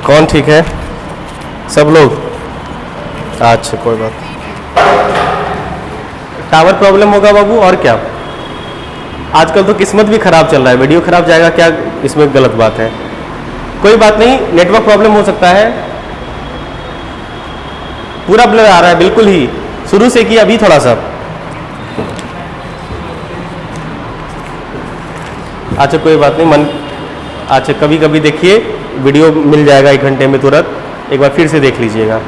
कौन ठीक है? सब लोग? अच्छा कोई बात नहीं, टावर प्रॉब्लम होगा बाबू, और क्या। आजकल तो किस्मत भी खराब चल रहा है, वीडियो खराब जाएगा क्या, इसमें गलत बात है। कोई बात नहीं, नेटवर्क प्रॉब्लम हो सकता है। पूरा ब्लर आ रहा है बिल्कुल ही, शुरू से कि अभी थोड़ा सा। अच्छा कोई बात नहीं, मन अच्छा कभी कभी देखिए वीडियो मिल जाएगा 1 घंटे में तुरंत, एक बार फिर से देख लीजिएगा,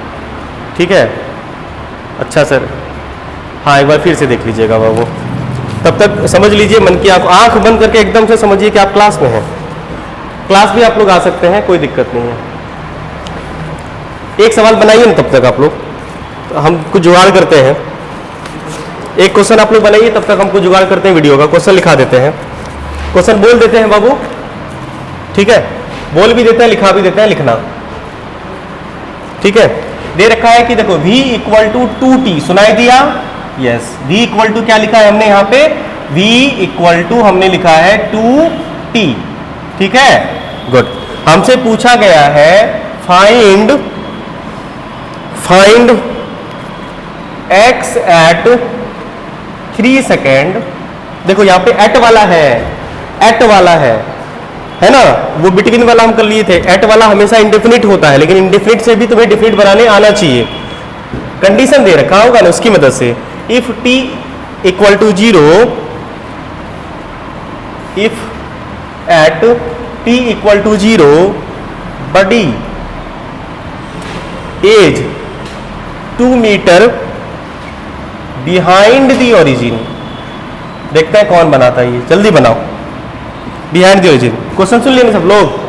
ठीक है। अच्छा सर, हाँ एक बार फिर से देख लीजिएगा बाबू, तब तक समझ लीजिए मन की आंख बंद करके एकदम से समझिए कि आप क्लास में हैं। क्लास भी आप लोग आ सकते हैं, कोई दिक्कत नहीं है। एक सवाल बनाइए ना तब तक आप लोग, तो हम कुछ जुगाड़ करते हैं। एक क्वेश्चन आप लोग बनाइए, तब तक हम कुछ जुगाड़ करते हैं, वीडियो का क्वेश्चन लिखा देते हैं, क्वेश्चन बोल देते हैं बाबू, ठीक है, बोल भी देते हैं लिखा भी देते हैं, लिखना ठीक है। दे रखा है कि देखो v इक्वल टू 2t, सुनाई दिया? यस, v इक्वल टू क्या लिखा है हमने यहाँ पे, v इक्वल टू हमने लिखा है 2t, ठीक है, गुड। हमसे पूछा गया है फाइंड x एट 3 सेकेंड। देखो यहाँ पे एट वाला है ना, वो बिटवीन वाला हम कर लिए थे। एट वाला हमेशा इंडेफिनिट होता है, लेकिन इंडेफिनिट से भी तुम्हें डिफिनिट बनाने आना चाहिए। कंडीशन दे रखा होगा ना उसकी मदद से, if t equal to 0, if at t equal to 0 body is 2 metre behind the origin. देखते हैं कौन बनाता है ये, जल्दी बनाओ। बिहाइंड दी ओरिजिन क्वेश्चन सुन लिए सब लोग।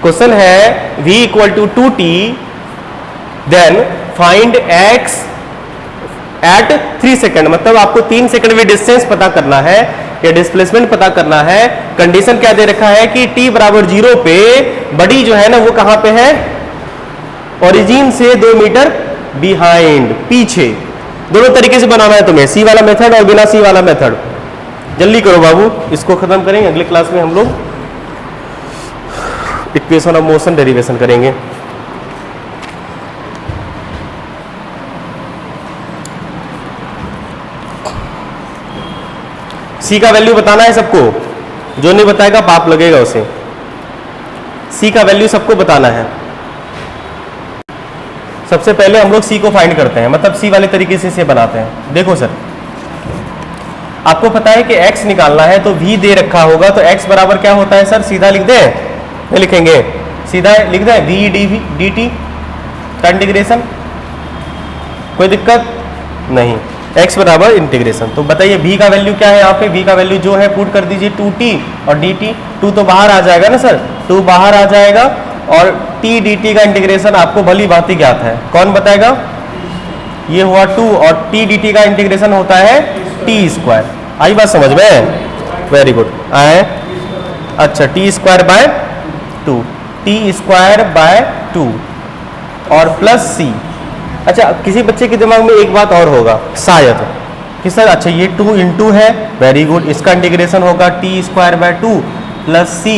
क्वेश्चन है v equal to 2t then find x at 3 second, मतलब आपको 3 सेकेंड में डिस्टेंस पता करना है या डिस्प्लेसमेंट पता करना है। कंडीशन क्या दे रखा है कि t बराबर 0 पे बड़ी जो है ना वो कहां पे है, ओरिजिन से 2 मीटर बिहाइंड, पीछे। दोनों तरीके से बनाना है तुम्हें, सी वाला मेथड और बिना सी वाला मेथड। जल्दी करो बाबू, इसको खत्म करेंगे। अगले क्लास में हम लोग इक्वेशन ऑफ मोशन डेरिवेशन करेंगे। सी का वैल्यू बताना है सबको, जो नहीं बताएगा पाप लगेगा उसे। सी का वैल्यू सबको बताना है। सबसे पहले हम लोग सी को फाइंड करते हैं, मतलब सी वाले तरीके से इसे बनाते हैं। देखो सर, आपको पता है कि x निकालना है तो v दे रखा होगा, तो x बराबर क्या होता है सर, सीधा लिख दें? नहीं लिखेंगे, सीधा लिख दें v dt का इंटीग्रेशन। कोई दिक्कत नहीं, x बराबर इंटीग्रेशन। तो बताइए v का वैल्यू क्या है यहाँ पे? v का वैल्यू जो है पुट कर दीजिए 2t और dt। 2 तो बाहर आ जाएगा ना सर, 2 बाहर आ जाएगा और t dt का इंटीग्रेशन आपको भली भांति ज्ञात है। कौन बताएगा? ये हुआ 2 और t dt का इंटीग्रेशन होता है t स्क्वायर। आई बात समझ में? Very good. आए, अच्छा t square by 2, t square by 2 और प्लस c। अच्छा, किसी बच्चे के दिमाग में एक बात और होगा शायद कि सर अच्छा ये 2 इंटू है, वेरी गुड, इसका इंटीग्रेशन होगा t square by 2 plus c।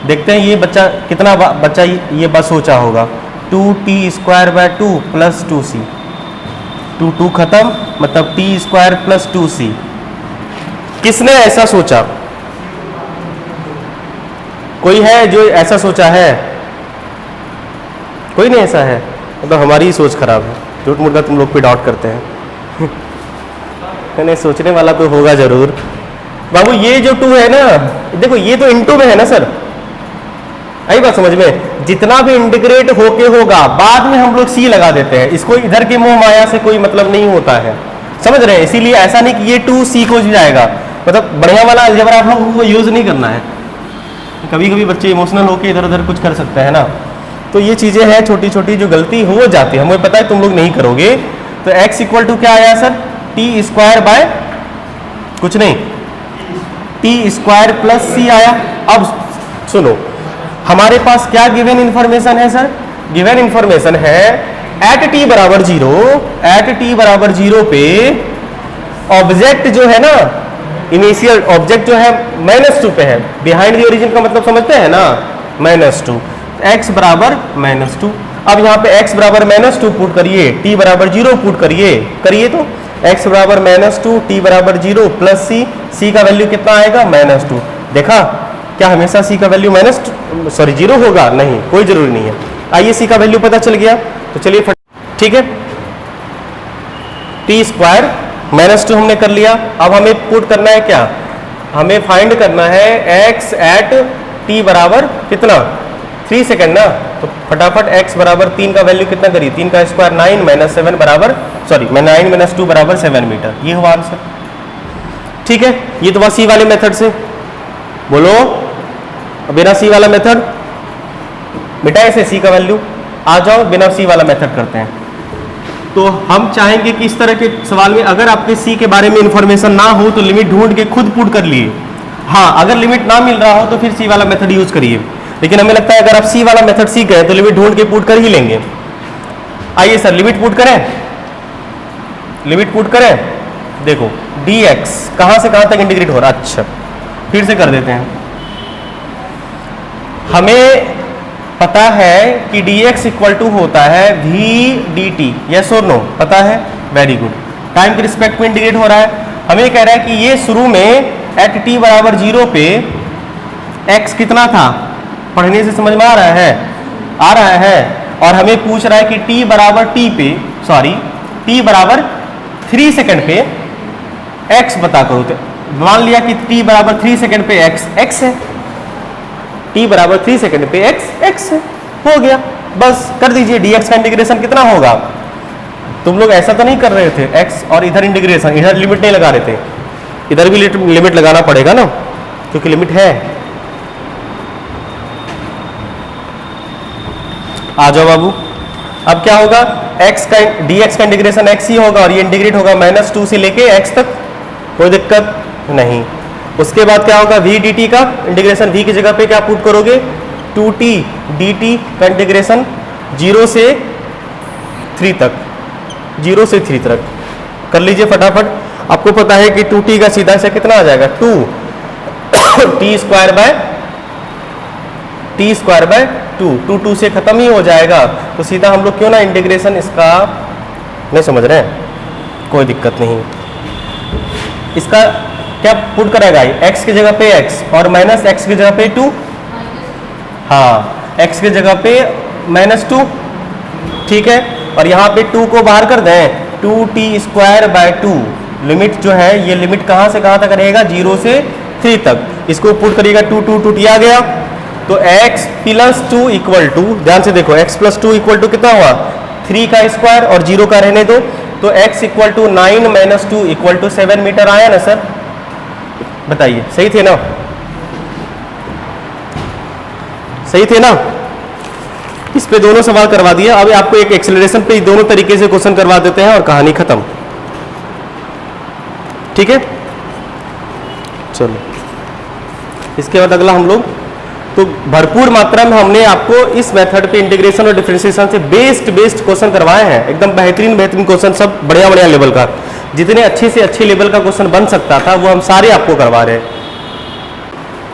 देखते हैं ये बच्चा कितना बच्चा ये बात सोचा होगा, 2t square by 2 plus 2c। 2 खत्म, मतलब t स्क्वायर प्लस 2c। किसने ऐसा सोचा? कोई है जो ऐसा सोचा है? कोई नहीं ऐसा है, मतलब हमारी ही सोच खराब है। झूठ मूठ का तुम लोग पे डाउट करते हैं। नहीं, सोचने वाला तो होगा जरूर। बाबू ये जो 2 है ना, देखो ये तो इनटू में है ना सर, आई बात समझ में? जितना भी इंटीग्रेट होके होगा बाद में हम लोग सी लगा देते हैं, इसको इधर के मोह माया से कोई मतलब नहीं होता है, समझ रहे हैं? इसीलिए ऐसा नहीं कि ये 2 सी को जाएगा, मतलब बढ़िया वाला अलजेब्रा आप लोगों को यूज नहीं करना है। कभी कभी बच्चे इमोशनल होके इधर उधर कुछ कर सकते हैं ना, तो ये चीजें हैं छोटी छोटी जो गलती हो जाती है, हमें पता है तुम लोग नहीं करोगे। तो x इक्वल टू क्या आया सर, t स्क्वायर बाय कुछ नहीं, t स्क्वायर प्लस c आया। अब सुनो, हमारे पास क्या गिवन इंफॉर्मेशन है सर? गिवन इंफॉर्मेशन है एट t बराबर 0, एट t बराबर 0 पे ऑब्जेक्ट जो है ना, इनिशियल ऑब्जेक्ट जो है -2 पे है। बिहाइंड द ओरिजिन का मतलब समझते हैं ना, -2, x बराबर -2। अब यहाँ पे x बराबर -2 पुट करिए, t बराबर 0 पुट करिए तो x बराबर -2, t बराबर 0 प्लस c का वैल्यू कितना आएगा? -2। देखा क्या हमेशा c का वैल्यू 0 होगा? नहीं, कोई जरूरी नहीं है। आइए c का वैल्यू पता चल गया, तो चलिए ठीक है, t स्क्वायर -2 हमने कर लिया। अब हमें पुट करना है क्या? हमें फाइंड करना है x एट t बराबर कितना? 3 सेकेंड ना, तो फटाफट x बराबर 3 का वैल्यू कितना करिए, 3 का स्क्वायर 9 -7 बराबर 9 - 2 बराबर 7 मीटर। ये हुआ आंसर। ठीक है, ये तो बस सी वाले मेथड से बोलो, बिना सी वाला मेथड मिटाए से सी का वैल्यू आ जाओ, बिना सी वाला मेथड करते हैं। तो हम चाहेंगे कि इस तरह के सवाल में अगर आपके सी के बारे में इंफॉर्मेशन ना हो तो लिमिट ढूंढ के खुद पुट कर लिए। हाँ, अगर लिमिट ना मिल रहा हो तो फिर सी वाला मेथड यूज करिए, लेकिन हमें लगता है अगर आप सी वाला मेथड सीख गए तो लिमिट ढूंढ के पुट कर ही लेंगे। आइए सर लिमिट पुट करें, लिमिट पुट करें। देखो dx कहां से कहां तक इंटीग्रेट हो रहा है? अच्छा फिर से कर देते हैं। हमें पता है कि dx इक्वल टू होता है v dt, यस और नो? पता है, वेरी गुड। टाइम के रिस्पेक्ट में इंटीग्रेट हो रहा है। हमें कह रहा है कि ये शुरू में एट t बराबर 0 पे x कितना था? पढ़ने से समझ में आ रहा है? आ रहा है। और हमें पूछ रहा है कि t बराबर t बराबर 3 सेकंड पे x बता करो। तो मान लिया कि t बराबर 3 सेकंड पे x है, t बराबर 3 सेकंड पे x है, हो गया। बस कर दीजिए, dx का इंटीग्रेशन कितना होगा। तुम लोग ऐसा तो नहीं कर रहे थे x और इधर इंटीग्रेशन, इधर लिमिट नहीं लगा रहे थे, इधर भी लिमिट लगाना पड़ेगा ना, क्योंकि लिमिट है। आ जाओ बाबू, अब क्या होगा, x का dx का इंटीग्रेशन x ही होगा और ये इंटीग्रेट होगा -2 से लेके x तक, कोई दिक्कत नहीं। उसके बाद क्या होगा, v dt का इंटीग्रेशन, v की जगह पे क्या पुट करोगे, 2t dt का इंटीग्रेशन 0 से 3 तक, 0 से 3 तक कर लीजिए फटाफट। आपको पता है कि 2t का सीधा से कितना आ जाएगा, 2 t स्क्वायर बाय 2 2 से खत्म ही हो जाएगा। तो सीधा हम लोग क्यों ना इंटीग्रेशन इसका, नहीं समझ रहे हैं, कोई दिक्कत नहीं। इसका क्या पुट करेगा, x की जगह पे x और -x की जगह पे 2, हाँ x की जगह पे -2, ठीक है। और यहाँ पे 2 को बाहर कर दें, 2t स्क्वायर बाय 2, लिमिट जो है ये लिमिट कहाँ से कहाँ तक रहेगा, 0 से 3 तक। इसको पुट करिएगा, 2 t आ गया। तो x प्लस 2 इक्वल टू, ध्यान से देखो, x प्लस 2 इक्वल टू कितना हुआ, 3 का स्क्वायर और 0 का रहने दो। तो x equal to 9 - 2 equal to 7 metre आया ना सर, बताइए सही थे ना, सही थे ना। इस पे दोनों सवाल करवा दिया। अब आपको एक एक्सेलरेशन पे दोनों तरीके से क्वेश्चन करवा देते हैं और कहानी खत्म, ठीक है। चलो इसके बाद अगला हम लोग, तो भरपूर मात्रा में हमने आपको इस मेथड पे इंटीग्रेशन और डिफरेंशिएशन से बेस्ट क्वेश्चन करवाए हैं, एकदम बेहतरीन क्वेश्चन, सब बढ़िया लेवल का, जितने अच्छे से अच्छे लेवल का क्वेश्चन बन सकता था वो हम सारे आपको करवा रहे हैं।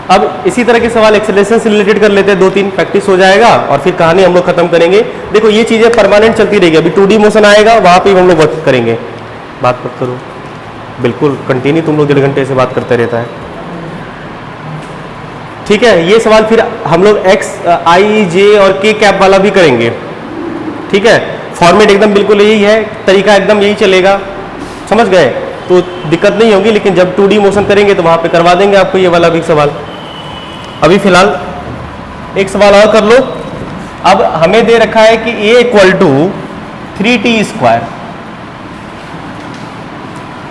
अब इसी तरह के सवाल एक्सेलरेशन से रिलेटेड कर लेते हैं, 2-3 प्रैक्टिस हो जाएगा और फिर कहानी हम लोग खत्म करेंगे। देखो ये चीजें परमानेंट चलती रहेगी, अभी 2D मोशन आएगा वहां पे हम लोग वर्क करेंगे। बात मत करो, बिल्कुल कंटिन्यू तुम लोग 1.5 घंटे से बात करते रहता है, ठीक है। ये सवाल फिर हम लोग x, i, j और k कैप वाला भी करेंगे, ठीक है। फॉर्मेट एकदम बिल्कुल यही है, तरीका एकदम यही चलेगा, समझ गए, तो दिक्कत नहीं होगी। लेकिन जब 2D मोशन करेंगे तो वहां पे करवा देंगे आपको ये वाला भी सवाल। अभी फिलहाल एक सवाल और कर लो। अब हमें दे रखा है कि a equal to 3t square,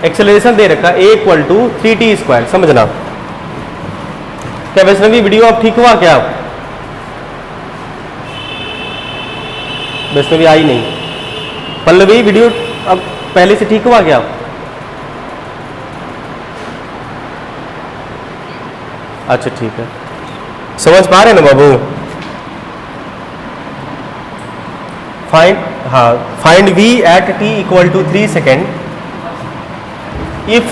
acceleration दे रखा है a equal to 3t square, समझना। क्या वैष्णवी वीडियो अब ठीक हुआ क्या, वैष्णवी आई नहीं, पल्लवी वीडियो अब पहले से ठीक हुआ क्या, अच्छा ठीक है, समझ पा रहे ना बाबू। Find v at t equal to 3 second if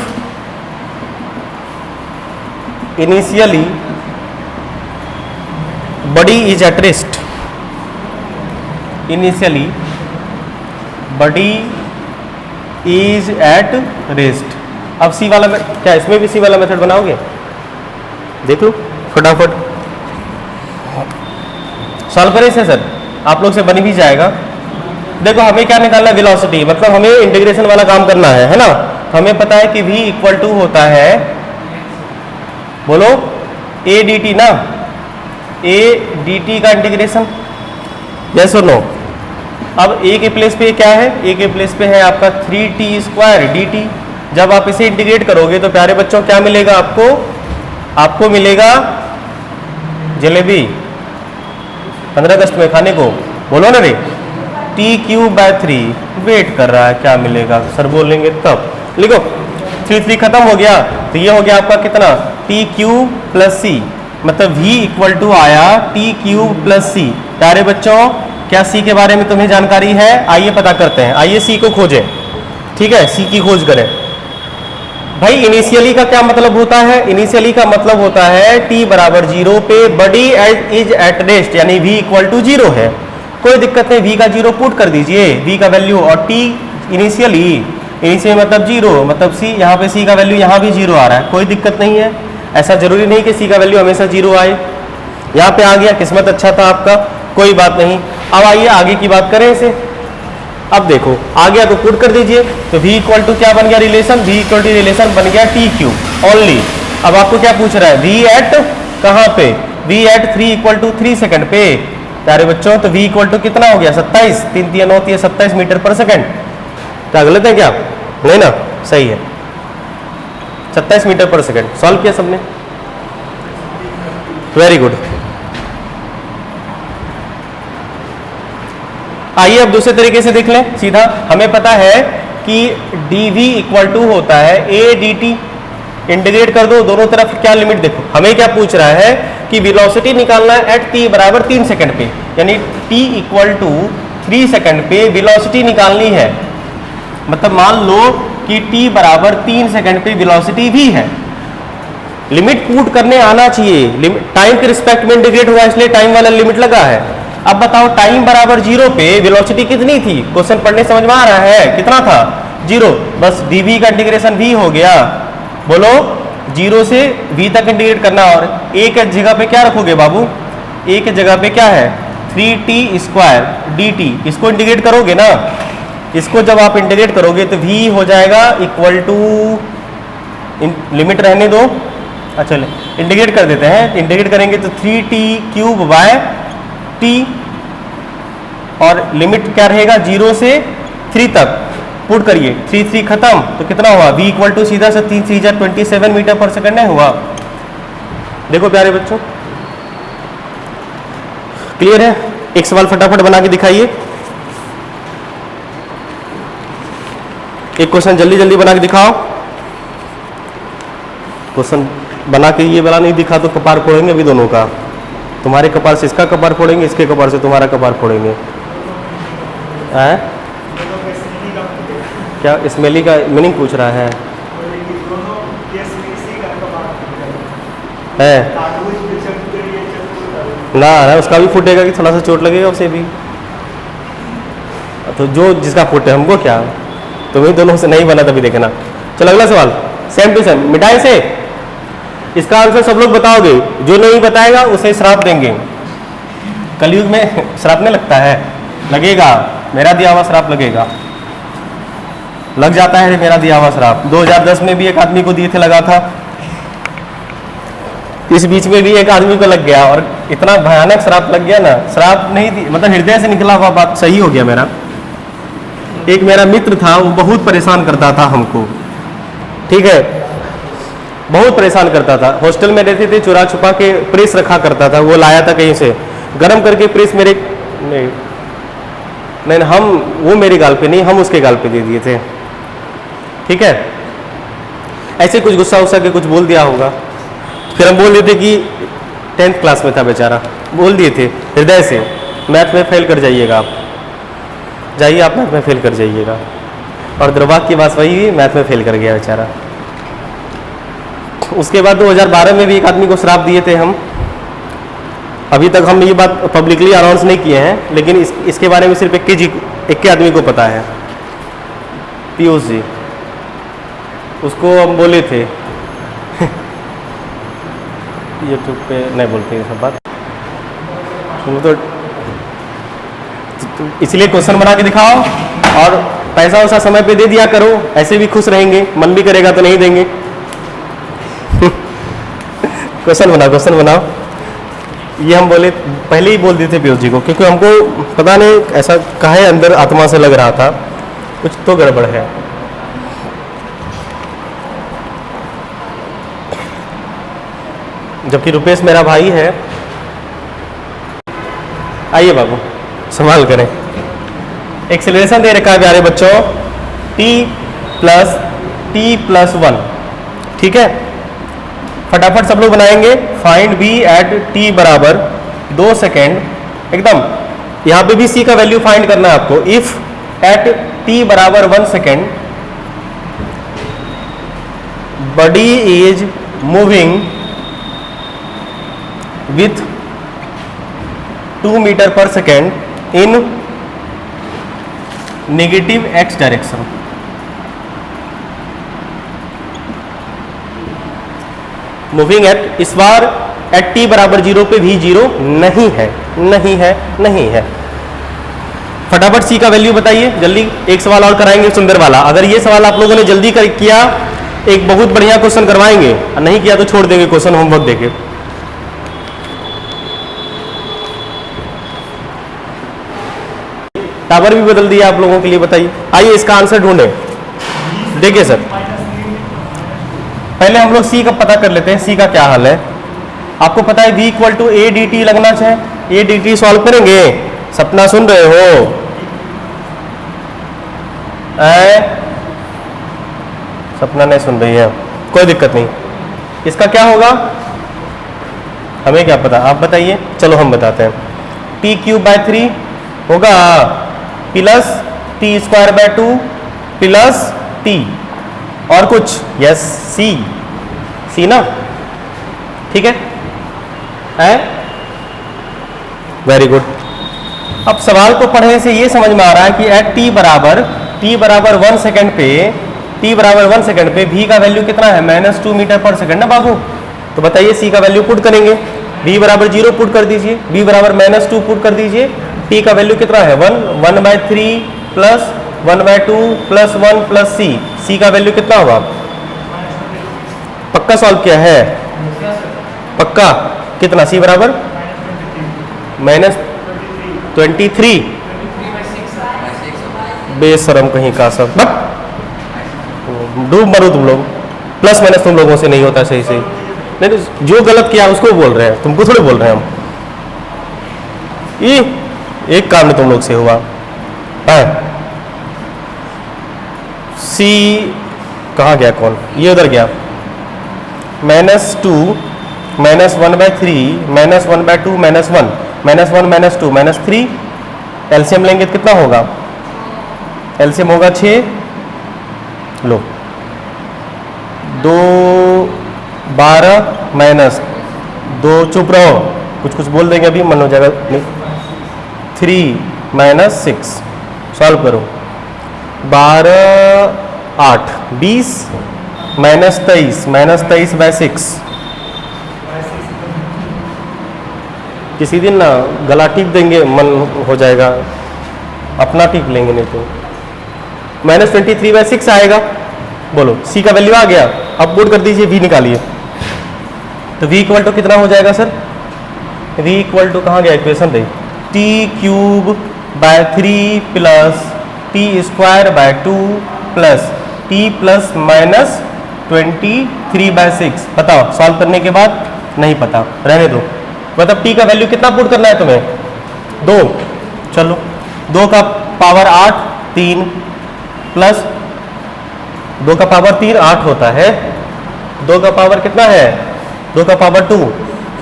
initially body is at rest, initially body is at rest। अब सी वाला, क्या इसमें भी सी वाला मेथड बनाओगे, देख लो फटाफट, सॉल्व करें इसे सर, आप लोग से बन भी जाएगा। देखो हमें क्या निकालना है, वेलोसिटी, मतलब हमें इंटीग्रेशन वाला काम करना है ना। तो हमें पता है कि v इक्वल टू होता है, बोलो a dt ना, a dt का इंटीग्रेशन, यस और नो। अब a के प्लेस पे क्या है, a के प्लेस पे है आपका 3t स्क्वायर dt। जब आप इसे इंटीग्रेट करोगे तो प्यारे बच्चों क्या मिलेगा आपको, आपको मिलेगा जलेबी 15 अगस्त में खाने को, बोलो ना रे, t³/3, वेट कर रहा है क्या मिलेगा, सर बोलेंगे तब। लिखो 3 खत्म हो गया, तो ये हो गया आपका कितना, t³ + c, मतलब v इक्वल टू आया t³ + c। प्यारे बच्चों क्या c के बारे में तुम्हें जानकारी है, आइए पता करते हैं, आइए c को खोजें, ठीक है, c की खोज करें। भाई इनिशियली का क्या मतलब होता है, इनिशियली का मतलब होता है t बराबर 0 पे बॉडी इज एट रेस्ट, यानी v इक्वल टू 0 है, कोई दिक्कत नहीं, v का 0 पुट कर दीजिए, v का वैल्यू, और t इनिशियली, इनिशियल मतलब 0, मतलब c, यहाँ पे c का वैल्यू यहाँ भी 0 आ रहा है, कोई दिक्कत नहीं है। ऐसा जरूरी नहीं कि c का वैल्यू हमेशा 0 आए, यहाँ पे आ गया, किस्मत अच्छा था आपका, कोई बात नहीं। अब आइए आगे की बात करें इसे, अब देखो आ गया तो पुट कर दीजिए, तो v इक्वल टू क्या बन गया relation, v equal to relation बन गया टी क्यू ओनली। अब आपको क्या पूछ रहा है, v एट कहाँ पे, v at 3 equal to 3 second पे प्यारे बच्चों, तो v इक्वल टू कितना हो गया 27, 3 3 9 27 मीटर पर सेकंड। क्या गलत है क्या, नहीं ना, सही है 27 मीटर पर सेकंड। सॉल्व किया सबने, वेरी गुड। आइए अब दूसरे तरीके से देख लें सीधा। हमें पता है कि dv इक्वल टू होता है a dt, इंटीग्रेट कर दो दोनों तरफ, क्या लिमिट देखो, हमें क्या पूछ रहा है कि वेलोसिटी निकालना है एट t बराबर 3 सेकंड पे, यानी t इक्वल टू 3 सेकंड पे वेलोसिटी निकालनी है। मतलब मान लो कि t बराबर 3 सेकंड पे वेलोसिटी भी है, लिमिट पुट करने आना चाहिए, टाइम के रिस्पेक्ट में इंटीग्रेट हुआ इसलिए टाइम वाला लिमिट लगा है। अब बताओ टाइम बराबर 0 पे वेलोसिटी कितनी थी, क्वेश्चन पढ़ने समझ में आ रहा है, कितना था 0, बस dv का इंटीग्रेशन v हो गया। बोलो 0 से v तक इंटीग्रेट करना, और a के जगह पे क्या रखोगे बाबू, a के जगह पे क्या है 3t स्क्वायर dt, इसको इंटीग्रेट करोगे ना, इसको जब आप इंटीग्रेट करोगे तो v हो जाएगा इक्वल टू, लिमिट रहने दो, अच्छा इंटीग्रेट कर देते हैं, इंटीग्रेट करेंगे तो 3t क्यूब बाय t, और लिमिट क्या रहेगा 0 से 3 तक, पुट करिए 3 3 खत्म, तो कितना हुआ v इक्वल टू सीधा से 3 3 27 मीटर पर सेकंड है हुआ। देखो प्यारे बच्चों क्लियर है, एक सवाल फटाफट बना के दिखाइए, एक क्वेश्चन जल्दी जल्दी बना के दिखाओ। क्वेश्चन बना के ये वाला नहीं दिखा तो कपार फोड़ेंगे अभी दोनों का, तुम्हारे कपार से इसका कपार फोड़ेंगे, इसके कपार से तुम्हारा कपार फोड़ेंगे। क्या स्मेली का मीनिंग पूछ रहा है? ना ना उसका भी फूटेगा कि थोड़ा सा चोट लगेगा उसे भी, तो जो जिसका फूटे हमको क्या, तुम्हें दोनों से नहीं बना तभी देखना। चलो अगला सवाल सेम टू सेम, मिटाई से इसका आंसर सब लोग बताओगे, जो नहीं बताएगा उसे श्राप देंगे। कलयुग में श्राप नहीं लगता है, लगेगा, मेरा दिया हुआ श्राप लगेगा, लग जाता है मेरा दिया हुआ श्राप। 2010 में भी एक आदमी को दिए थे, लगा था, इस बीच में भी एक आदमी को लग गया, और इतना भयानक श्राप लग गया ना, श्राप नहीं थी मतलब हृदय से निकला हुआ बात सही हो गया मेरा। एक मेरा मित्र था, वो बहुत परेशान करता था हमको, ठीक है, बहुत परेशान करता था। हॉस्टल में रहते थे, चुरा छुपा के प्रेस रखा करता था, वो लाया था कहीं से, गरम करके प्रेस मेरे नहीं हम, वो मेरे गाल पे नहीं, हम उसके गाल पे दे दिए थे, ठीक है। ऐसे कुछ गुस्सा उस्सा के कुछ बोल दिया होगा, फिर हम बोल दिए थे कि 10th क्लास में था बेचारा, बोल दिए थे हृदय से मैथ में फेल कर जाइएगा आप, जाइए आप मैथ में फेल कर जाइएगा, और दुर्भाग्य की बात वही हुई, मैथ में फेल कर गया बेचारा। उसके बाद 2012 में भी एक आदमी को श्राप दिए थे हम, अभी तक हम ये बात पब्लिकली अनाउंस नहीं किए हैं, लेकिन इसके बारे में सिर्फ एक के आदमी को पता है, पीयूष जी, उसको हम बोले थे यूट्यूब पे नहीं बोलते ये सब बात, तो इसलिए क्वेश्चन बना के दिखाओ, और पैसा वैसा समय पे दे दिया करो, ऐसे भी खुश रहेंगे, मन भी करेगा तो नहीं देंगे। क्वेश्चन बनाओ, ये हम बोले पहले ही बोल दिए थे पीयूष जी को, क्योंकि हमको पता नहीं ऐसा काहे अंदर आत्मा से लग रहा था कुछ तो गड़बड़ है। जबकि रुपेश मेरा भाई है। आइए बाबू संभाल करें, एक्सेलरेशन दे रखा है प्यारे बच्चों t+1, ठीक है, फटाफट सब लोग बनाएंगे। फाइंड b एट t बराबर 2 सेकेंड, एकदम यहाँ पे भी c का वैल्यू फाइंड करना है आपको। इफ एट t बराबर 1 second body is moving with 2 metre per second in negative x direction, moving at, इस बार एट t बराबर 0 पे भी 0 नहीं है, नहीं है, नहीं है। फटाफट सी का वैल्यू बताइए जल्दी। एक सवाल और कराएंगे सुंदर वाला। अगर ये सवाल आप लोगों ने जल्दी किया एक बहुत बढ़िया क्वेश्चन करवाएंगे, और नहीं किया तो छोड़ देंगे क्वेश्चन होमवर्क देके। टावर भी बदल दिया आप लोगों के लिए, बताइए। आइए इसका आंसर ढूंढे। देखिए सर, पहले हम लोग सी का पता कर लेते हैं, सी का क्या हाल है। आपको पता है v equal to a d t लगना चाहिए। ए डी टी सॉल्व करेंगे। सपना सुन रहे हो? सपना नहीं सुन रही है, कोई दिक्कत नहीं। इसका क्या होगा हमें क्या पता, आप बताइए। चलो हम बताते हैं। टी क्यूब बाय 3 होगा plus T square by 2 plus T और कुछ, यस सी, सी ना, ठीक है वेरी गुड। अब सवाल को पढ़ने से ये समझ में आ रहा है कि एट टी बराबर 1 सेकेंड पे, t बराबर 1 सेकेंड पे v का वैल्यू कितना है, -2 मीटर पर सेकेंड ना बाबू। तो बताइए c का वैल्यू पुट करेंगे। v बराबर 0 पुट कर दीजिए, v बराबर -2 पुट कर दीजिए। t का वैल्यू कितना है 1/3 plus 1/2 plus 1 plus c। c का वैल्यू कितना होगा? पक्का सॉल्व किया है? पक्का कितना? c बराबर -23। बेशरम कहीं का सब, डूब मरो तुम लोग। प्लस माइनस तुम लोगों से नहीं होता सही से। नहीं तो जो गलत किया उसको बोल रहे हैं, तुमको थोड़ी बोल रहे हैं हम। ये एक काम नहीं तुम लोग से हुआ है। सी कहाँ गया? कौन ये उधर गया? -2 -1/3 -1/2 -1 -1 -2 -3। एलसीएम लेंगे तो कितना होगा? एलसीएम होगा 6। लो 2 12 माइनस 2, चुप रहो, कुछ कुछ बोल देंगे अभी, मन हो जाएगा नहीं। 3 - 6 सॉल्व करो। 12 8 20 -23 -23/6। किसी दिन ना गला टीप देंगे, मन हो जाएगा, अपना टीप लेंगे नहीं तो। -23/6 आएगा। बोलो c का वैल्यू आ गया। अब पुट कर दीजिए, v निकालिए। तो v इक्वल टू कितना हो जाएगा सर? v इक्वल टू कहाँ गया equation? They t cube by 3 plus T square by 2 plus t plus -23/6। बताओ सॉल्व करने के बाद। नहीं पता, रहने दो। मतलब t का वैल्यू कितना पुट करना है तुम्हें? 2। चलो 2 का पावर 8 3 प्लस 2 का पावर 3 8 होता है। 2 का पावर कितना है? 2 का पावर 2,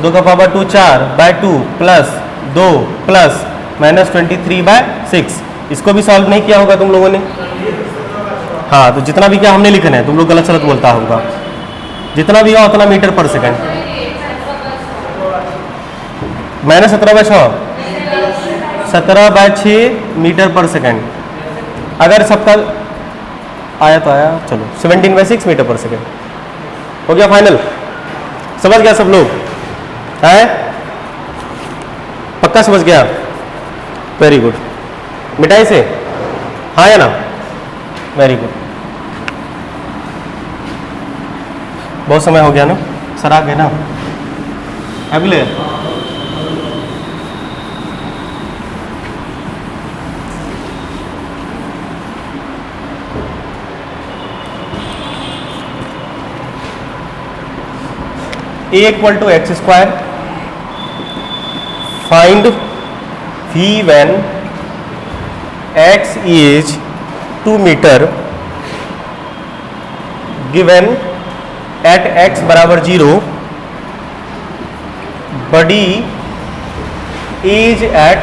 2 का पावर 2 4/2 प्लस 2 प्लस -23/6। इसको भी सॉल्व नहीं किया होगा तुम लोगों ने? हाँ, तो जितना भी क्या हमने लिखना है, तुम लोग गलत सलत बोलता होगा। जितना भी हो उतना मीटर पर सेकंड। -17/6 17/6 मीटर पर सेकंड। अगर सबका आया तो आया, चलो 17/6 मीटर पर सेकंड हो गया फाइनल। समझ गया सब लोग? है पक्का समझ गया? Very good. मिठाई से हाँ या ना? Very good. बहुत समय हो गया ना, सर आ गए ना अगले। a equal to x square. Find v when x is 2 metre given at x बराबर 0 body is at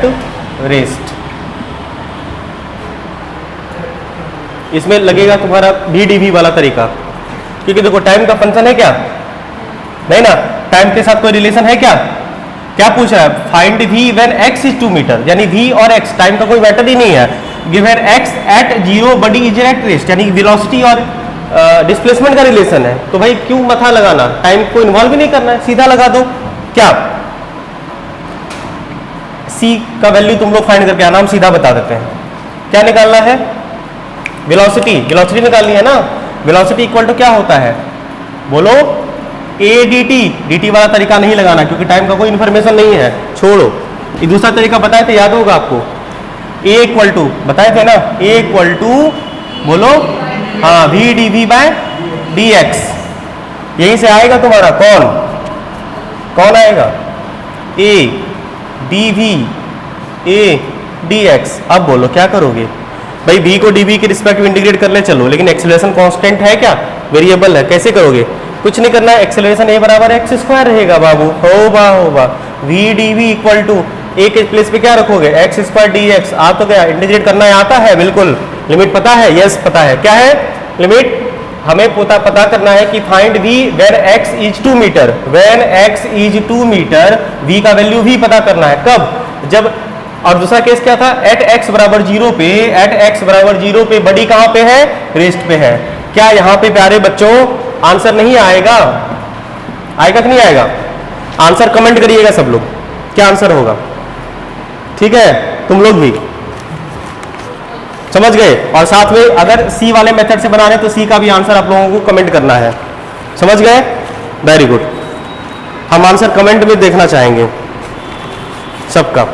rest। इसमें लगेगा तुम्हारा VDV वाला तरीका, क्योंकि देखो टाइम का फंक्शन है क्या? नहीं ना, टाइम के साथ कोई रिलेशन है क्या? क्या पूछ रहा है? Find v when x is 2 metre, यानी v और x टाइम का कोई मैटर ही नहीं है। Given x at 0 body is at rest, यानी वेलोसिटी और डिस्प्लेसमेंट का रिलेशन है। तो भाई क्यों मथा लगाना, टाइम को इन्वॉल्व भी नहीं करना है, सीधा लगा दो। क्या c सी का वैल्यू तुम लोग फाइंड करके आना, हम सीधा बता देते हैं। क्या निकालना है? वेलोसिटी, वेलोसिटी निकालनी है ना। वेलोसिटी इक्वल टू क्या होता है? बोलो, ए डी टी। डी टी वाला तरीका नहीं लगाना क्योंकि टाइम का कोई इन्फॉर्मेशन नहीं है, छोड़ो। ये दूसरा तरीका बताए थे, याद होगा आपको। ए इक्वल टू बताए थे ना, ए इक्वल टू बोलो, हाँ, v d v by d x. यहीं से आएगा तुम्हारा कौन कौन आएगा? A d v a d x. अब बोलो क्या करोगे भाई? v को dv के रिस्पेक्ट में इंटीग्रेट कर ले चलो, लेकिन एक्सेलरेशन कांस्टेंट है क्या? वेरिएबल है, कैसे करोगे? कुछ नहीं करना है, एक्सेलरेशन a बराबर एक्स स्क्वायर रहेगा बाबू। होगा v dv equal to a के प्लेस पे क्या रखोगे? X square d x. आ तो गया, इंटीग्रेट करना है आता है बिल्कुल। लिमिट पता है? यस पता है। क्या है लिमिट? हमें पता करना है कि find v when x is 2 metre. When x is 2 metre v का वैल्यू भी पता करना है। कब? जब, और दूसरा केस क्या था? एट x बराबर 0 पे, एट x बराबर 0 पे बडी कहां पे है? रेस्ट पे है। क्या यहां पे प्यारे बच्चों आंसर नहीं आएगा? आएगा कि नहीं आएगा? आंसर कमेंट करिएगा सब लोग, क्या आंसर होगा? ठीक है, तुम लोग भी समझ गए। और साथ में अगर सी वाले मेथड से बना रहे तो सी का भी आंसर आप लोगों को कमेंट करना है। समझ गए? Very good. हम आंसर कमेंट में देखना चाहेंगे सबका।